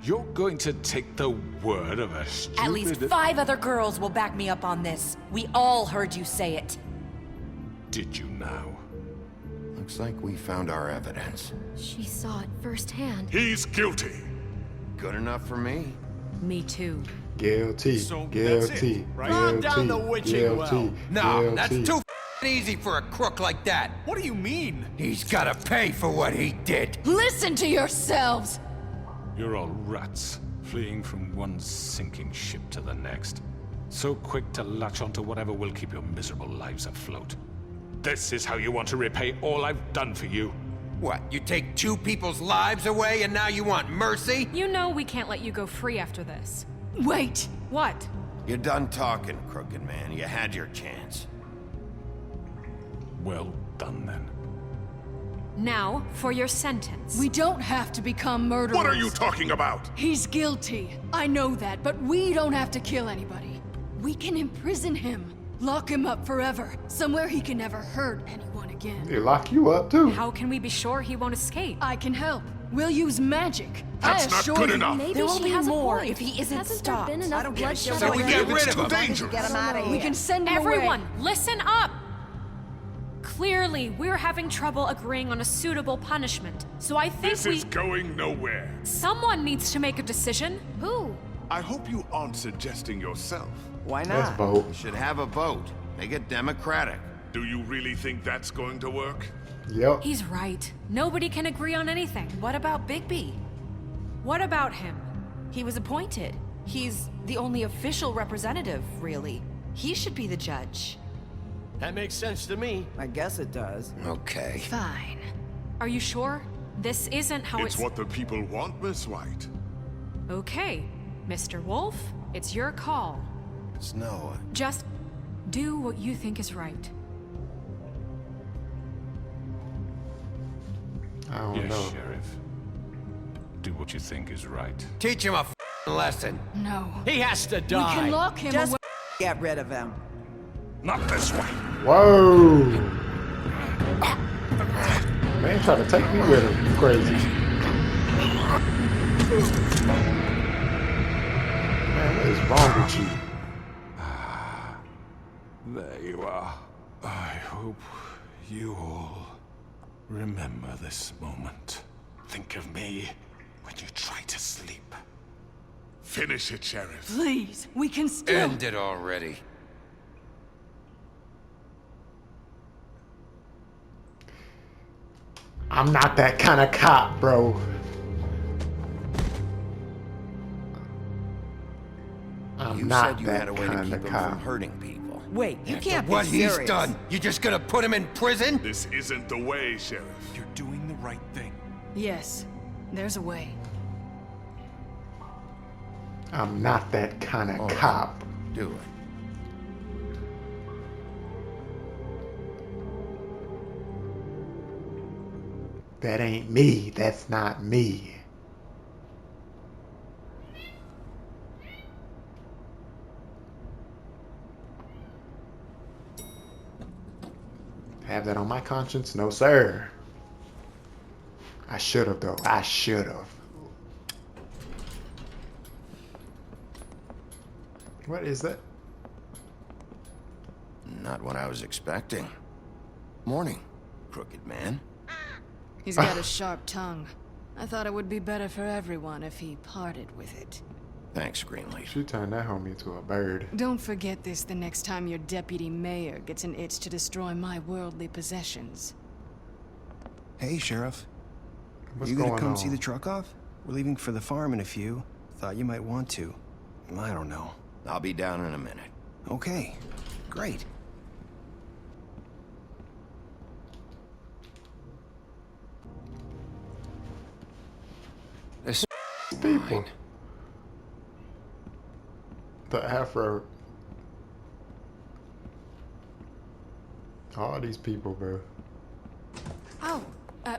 You're going to take the word of a stupid... At least 5 other girls will back me up on this. We all heard you say it. Did you now? Looks like we found our evidence. She saw it firsthand. He's guilty. Good enough for me. Me too. Guilty. So Guilty. Calm down the witching well. No, that's too easy for a crook like that. What do you mean? He's gotta pay for what he did. Listen to yourselves! You're all rats, fleeing from one sinking ship to the next. So quick to latch onto whatever will keep your miserable lives afloat. This is how you want to repay all I've done for you? What, you take 2 people's lives away and now you want mercy? You know we can't let you go free after this. Wait! What? You're done talking, crooked man. You had your chance. Well done, then. Now, for your sentence. We don't have to become murderers. What are you talking about? He's guilty. I know that, but we don't have to kill anybody. We can imprison him. Lock him up forever. Somewhere he can never hurt anyone again. They lock you up, too. How can we be sure he won't escape? I can help. We'll use magic. That's I not assure good you. enough. Maybe There will she be has more a point. if he isn't Hasn't stopped. there been enough I don't give a bloodshed shit. So we already? get rid It's of too him. dangerous. Get him out of here. We can send him Everyone, away. listen up! Clearly, we're having trouble agreeing on a suitable punishment. So I think This is going nowhere. someone needs to make a decision. Who? I hope you aren't suggesting yourself. Why Let's not? vote. We should have a vote. Make it democratic. Do you really think that's going to work? Yep. He's right. Nobody can agree on anything. What about Bigby? What about him? He was appointed. He's the only official representative, really. He should be the judge. That makes sense to me. I guess it does. Okay. Fine. Are you sure? This isn't how It's what the people want, Miss White. Okay, Mr. Wolf, it's your call. Snow. Just do what you think is right. I don't Yes, know. Sheriff. Do what you think is right. Teach him a lesson. No. He has to We die. can lock him Just away. get rid of him. Not this way. Whoa! Man, trying to take me with him. You crazy. Man, what is wrong with you? There you are. I hope you all remember this moment. Think of me when you try to sleep. Finish it, Sheriff. Please, we can still. End it already. I'm not that kind of cop, bro. I'm You not said you that had a way to kind keep of him cop. from hurting people. Wait, you After can't what be he's serious. done, you just gonna put him in prison? This isn't the way, Sheriff. You're doing the right thing. Yes, there's a way. I'm not that kind of All right. cop. Do it. That ain't me. That's not me. Have that on my conscience? No, sir. I should have, though. I should have. What is that? Not what I was expecting. Morning, crooked man. He's got a sharp tongue. I thought it would be better for everyone if he parted with it. Thanks, Greenleaf. She turned that homie into a bird. Don't forget this the next time your deputy mayor gets an itch to destroy my worldly possessions. Hey, Sheriff. What's you gonna going come on? see the truck off? We're leaving for the farm in a few. Thought you might want to. I don't know. I'll be down in a minute. Okay, great. This people. The Afro. All these people, bro. Oh,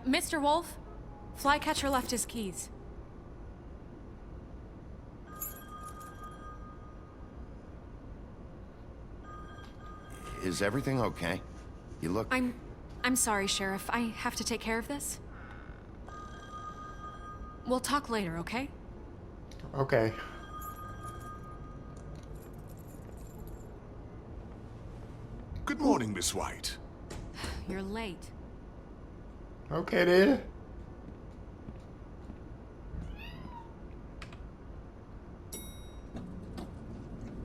Mr. Wolf? Flycatcher left his keys. Is everything okay? You look... I'm sorry, Sheriff. I have to take care of this. We'll talk later, okay? Okay. Good morning, Miss White. You're late. Okay, then.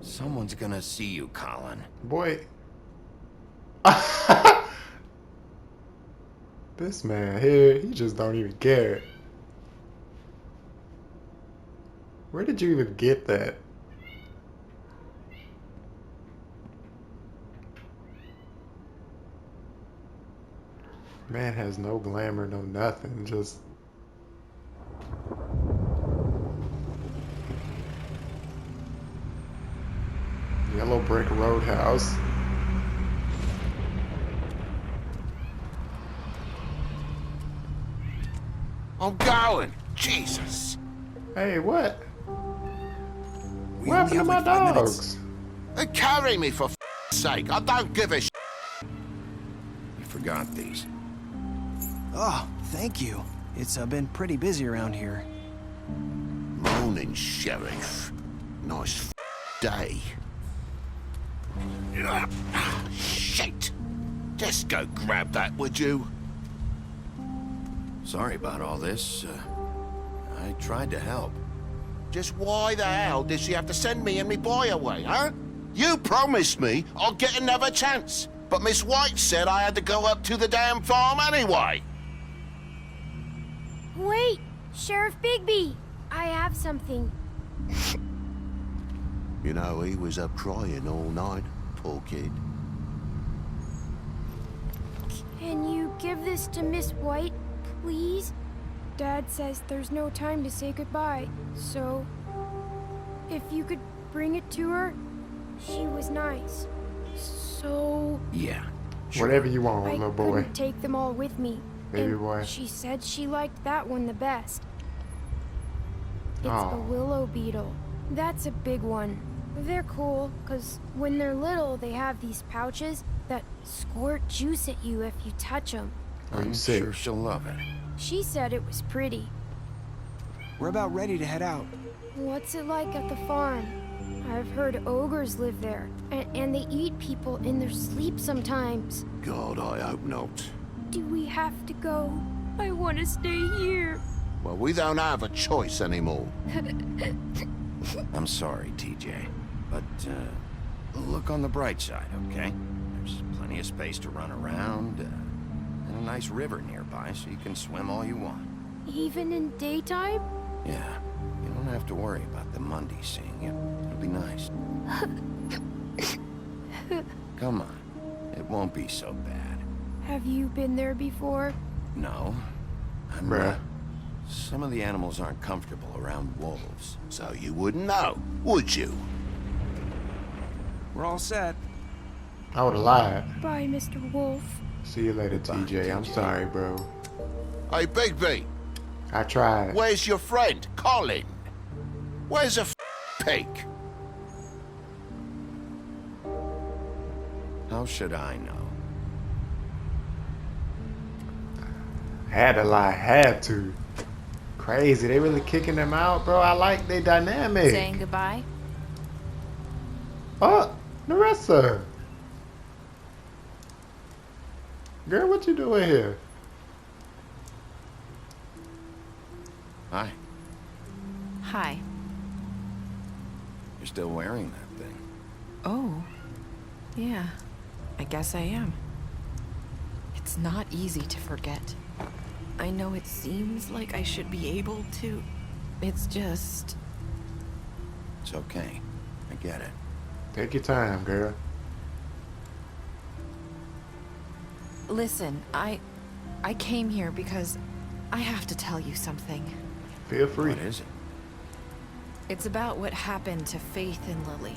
Someone's gonna see you, Colin. Boy. This man here, he just don't even care. Where did you even get that? Man has no glamour, no nothing, just... Yellow brick roadhouse. I'm going! Jesus! Hey, what? We What happened to only my have like 5 dogs? minutes. Carry me for sake! I don't give a You forgot these. Oh, thank you. It's been pretty busy around here. Morning, Sheriff. Nice day. Shit! Just go grab that, would you? Sorry about all this. I tried to help. Just why the hell did she have to send me and me boy away, huh? You promised me I'd get another chance, but Miss White said I had to go up to the damn farm anyway. Wait, Sheriff Bigby, I have something. You know, he was up crying all night, poor kid. Can you give this to Miss White, please? Dad says there's no time to say goodbye, so if you could bring it to her, she was nice. So... Yeah. Sure. Whatever you want, little boy. I couldn't take them all with me. Baby and boy. She said she liked that one the best. It's Oh. a willow beetle. That's a big one. They're cool, because when they're little, they have these pouches that squirt juice at you if you touch them. Are you I'm sick? sure she'll love it. She said it was pretty. We're about ready to head out. What's it like at the farm? I've heard ogres live there, and they eat people in their sleep sometimes. God, I hope not. Do we have to go? I want to stay here. Well, we don't have a choice anymore. I'm sorry, TJ, but look on the bright side, okay? There's plenty of space to run around, and a nice river nearby, so you can swim all you want. Even in daytime? Yeah, you don't have to worry about the Monday seeing you. It'll be nice. Come on, it won't be so bad. Have you been there before? No, I'm Bruh. Some of the animals aren't comfortable around wolves, so you wouldn't know, would you? We're all set. I would've lied. Bye, Mr. Wolf. See you later, TJ. I'm sorry, bro. Hey, Bigby, I tried. where's your friend, Colin? Where's a pig? How should I know? Had to lie. Had to. Crazy. They really kicking them out, bro. I like their dynamic. Saying goodbye? Oh, Narissa. Girl, what you doing here? Hi. Hi. You're still wearing that thing. Oh. Yeah. I guess I am. It's not easy to forget. I know it seems like I should be able to. It's just... It's okay. I get it. Take your time, girl. Listen, I came here because I have to tell you something. Feel free. What is it? It's about what happened to Faith and Lily.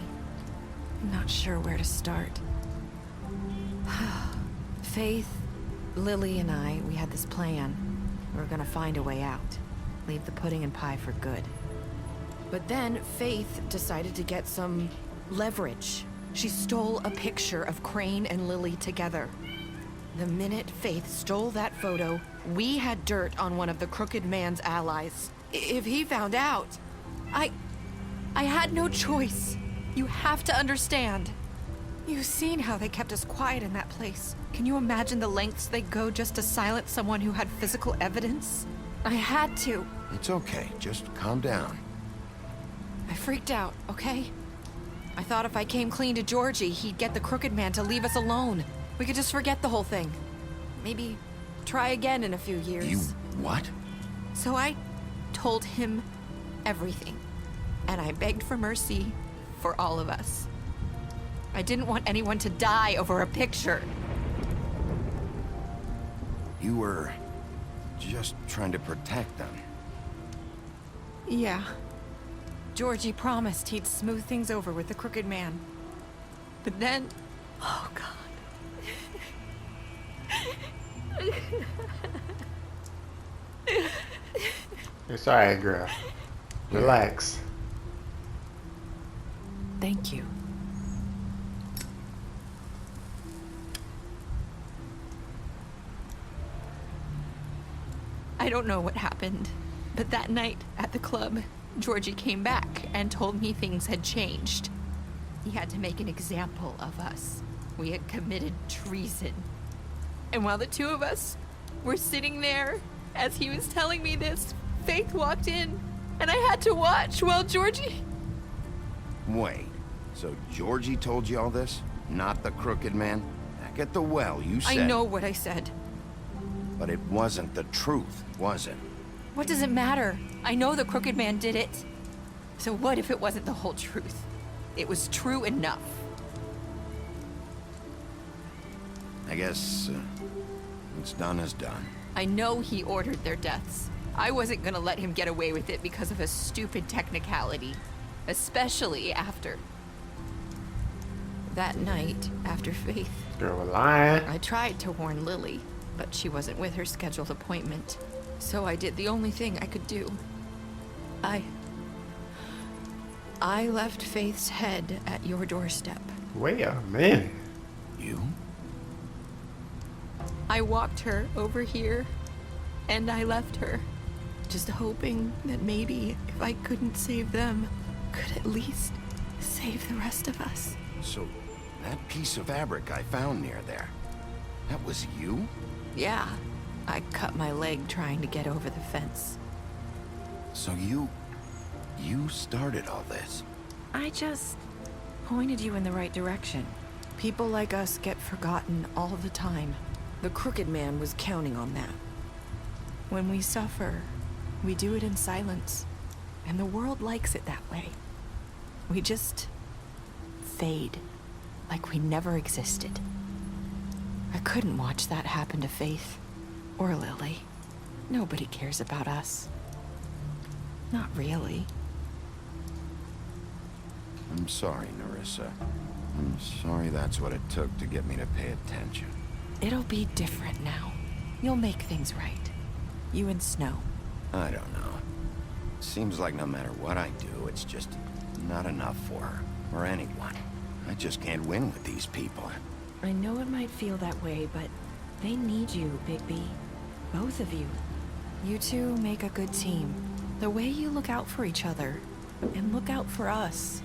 I'm not sure where to start. Faith, Lily, and I, we had this plan. We were gonna find a way out. Leave the pudding and pie for good. But then Faith decided to get some leverage. She stole a picture of Crane and Lily together. The minute Faith stole that photo, we had dirt on one of the Crooked Man's allies. If he found out, I had no choice. You have to understand. You've seen how they kept us quiet in that place. Can you imagine the lengths they go just to silence someone who had physical evidence? I had to. It's okay. Just calm down. I freaked out, okay? I thought if I came clean to Georgie, he'd get the Crooked Man to leave us alone. We could just forget the whole thing. Maybe try again in a few years. You what? So I told him everything. And I begged for mercy for all of us. I didn't want anyone to die over a picture. You were just trying to protect them. Yeah. Georgie promised he'd smooth things over with the Crooked Man. But then... Oh, God. It's alright, girl. Relax. Thank you. I don't know what happened, but that night at the club, Georgie came back and told me things had changed. He had to make an example of us. We had committed treason. And while the two of us were sitting there, as he was telling me this, Faith walked in, and I had to watch while Georgie... Wait, so Georgie told you all this? Not the Crooked Man? Back at the well, you said... I know what I said. But it wasn't the truth, was it? What does it matter? I know the Crooked Man did it. So what if it wasn't the whole truth? It was true enough. I guess what's done is done. I know he ordered their deaths. I wasn't gonna let him get away with it because of a stupid technicality. Especially after... that night, after Faith. Girl, we're lying. I tried to warn Lily, but she wasn't with her scheduled appointment. So I did the only thing I could do. I left Faith's head at your doorstep. Wait a minute. You? I walked her over here, and I left her. Just hoping that maybe if I couldn't save them, could at least save the rest of us. So, that piece of fabric I found near there, that was you? Yeah. I cut my leg trying to get over the fence. So you started all this? I just pointed you in the right direction. People like us get forgotten all the time. The Crooked Man was counting on that. When we suffer, we do it in silence. And the world likes it that way. We just fade, like we never existed. I couldn't watch that happen to Faith. Or Lily. Nobody cares about us. Not really. I'm sorry, Nerissa. I'm sorry that's what it took to get me to pay attention. It'll be different now. You'll make things right. You and Snow. I don't know. It seems like no matter what I do, it's just not enough for her, or anyone. I just can't win with these people. I know it might feel that way, but they need you, Bigby. Both of you. You two make a good team. The way you look out for each other, and look out for us.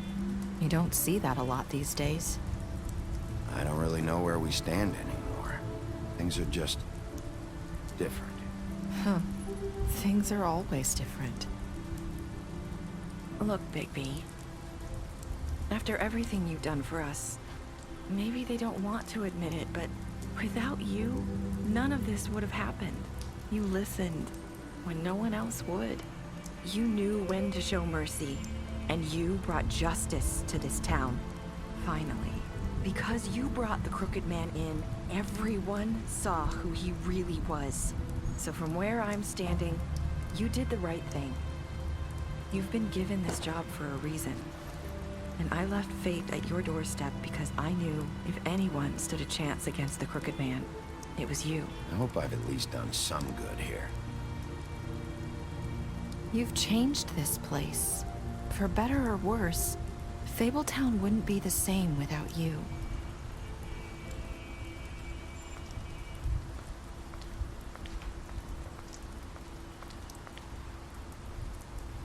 You don't see that a lot these days. I don't really know where we stand anymore. Things are just different. Huh. Things are always different. Look, Bigby. After everything you've done for us, maybe they don't want to admit it, but without you, none of this would have happened. You listened when no one else would. You knew when to show mercy And you brought justice to this town. Finally. Because you brought the Crooked Man in, everyone saw who he really was. So from where I'm standing, you did the right thing. You've been given this job for a reason. And I left Faith at your doorstep because I knew if anyone stood a chance against the Crooked Man, it was you. I hope I've at least done some good here. You've changed this place. For better or worse, Fabletown wouldn't be the same without you.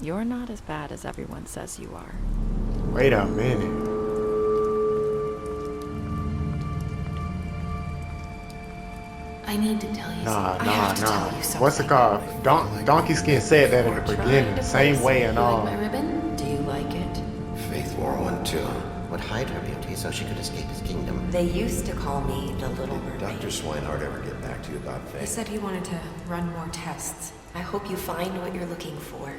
You're not as bad as everyone says you are. Wait a minute. I need to tell you something. Nah. What's it called? Donkey Skin said that in the beginning. Same way and all. My ribbon? Do you like it? Faith wore one too. Would hide her beauty so she could escape his kingdom. They used to call me the Little Mermaid. Did Dr. Swinehart ever get back to you about Faith? He said he wanted to run more tests. I hope you find what you're looking for.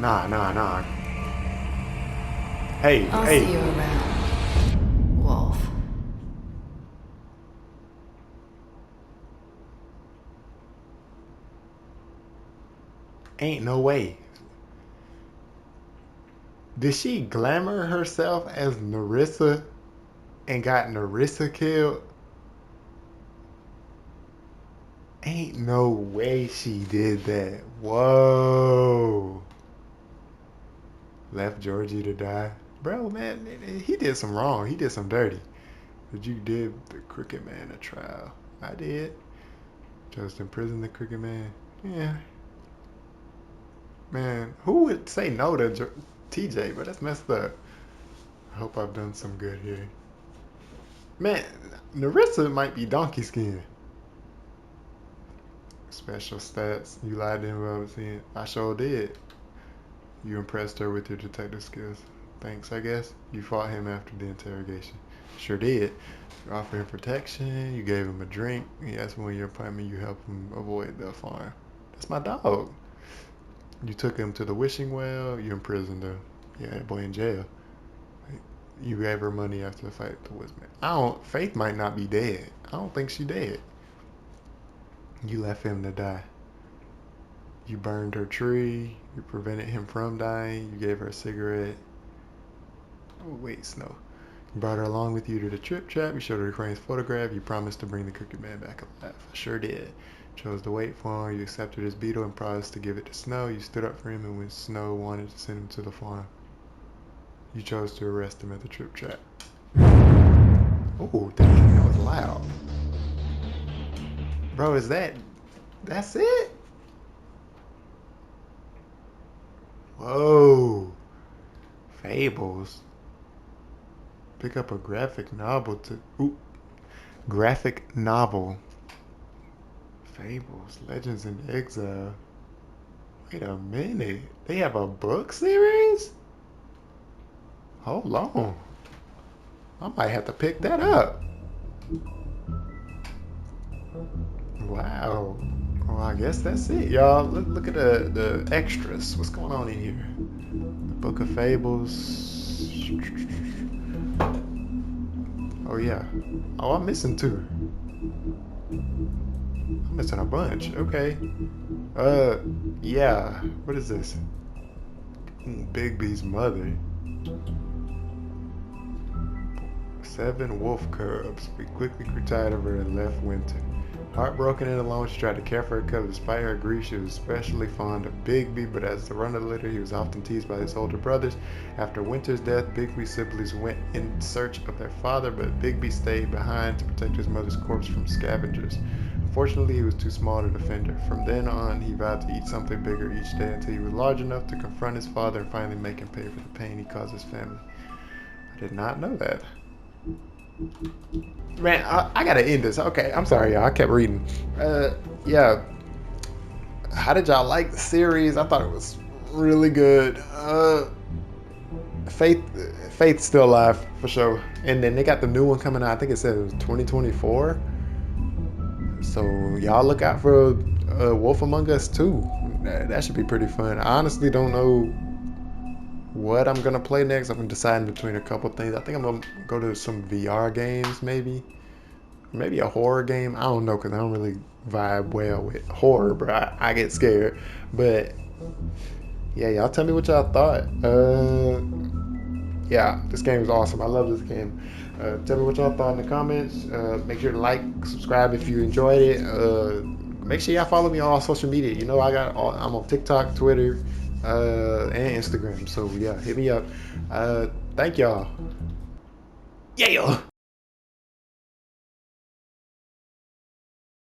Nah. Hey. I'll see you around, Wolf. Ain't no way. Did she glamour herself as Narissa and got Narissa killed? Ain't no way she did that. Whoa. Left Georgie to die. Bro, man, he did some wrong. He did some dirty. Did you give the Crooked Man a trial? I did. Just imprison the Crooked Man? Yeah. Man, who would say no to TJ? But that's messed up. I hope I've done some good here. Man, Narissa might be Donkey Skin. Special stats. You lied to him about seeing. I sure did. You impressed her with your detective skills. Thanks, I guess. You fought him after the interrogation. Sure did. You offered him protection. You gave him a drink. He asked when your appointment. You helped him avoid the farm. That's my dog. You took him to the wishing well. You imprisoned him. Yeah, that boy in jail. You gave her money after the fight with the woodsman. Faith might not be dead. I don't think she dead. You left him to die. You burned her tree. You prevented him from dying. You gave her a cigarette. Oh, wait, Snow. You brought her along with you to the trip trap. You showed her the Crane's photograph. You promised to bring the Crooked Man back alive. I sure did. Chose to wait for him. You accepted his beetle and promised to give it to Snow. You stood up for him, and when Snow wanted to send him to the farm, you chose to arrest him at the trip trap. Oh, dang, that was loud. Bro, that's it? Whoa. Fables. Pick up a graphic novel graphic novel. Fables, Legends in Exile. Wait a minute. They have a book series? Hold on. I might have to pick that up. Wow. Well, I guess that's it, y'all. Look at the extras. What's going on in here? The Book of Fables. Oh, yeah. Oh, I'm missing two. I'm missing a bunch. Okay. Yeah. What is this? Bigby's mother. 7 wolf cubs. We quickly grew tired of her and left Winter. Heartbroken and alone, she tried to care for her cubs. Despite her grief, she was especially fond of Bigby, but as the run of the litter, he was often teased by his older brothers. After Winter's death, Bigby's siblings went in search of their father, but Bigby stayed behind to protect his mother's corpse from scavengers. Unfortunately, he was too small to defend her. From then on, he vowed to eat something bigger each day until he was large enough to confront his father and finally make him pay for the pain he caused his family. I did not know that. Man, I gotta end this. Okay, I'm sorry, y'all. I kept reading. Yeah. How did y'all like the series? I thought it was really good. Faith's still alive for sure. And then they got the new one coming out. I think it said it was 2024. So y'all look out for Wolf Among Us 2. That should be pretty fun. I honestly don't know what I'm gonna play next. I'm deciding between a couple things. I think I'm gonna go to some VR games, maybe a horror game. I don't know, because I don't really vibe well with horror, bro. I get scared. But yeah, y'all tell me what y'all thought. Yeah, this game is awesome. I love this game. Tell me what y'all thought in the comments. Make sure to like, subscribe if you enjoyed it. Make sure y'all follow me on all social media. You know, I'm on TikTok, Twitter, and Instagram. So yeah, hit me up. Thank y'all. Yeah.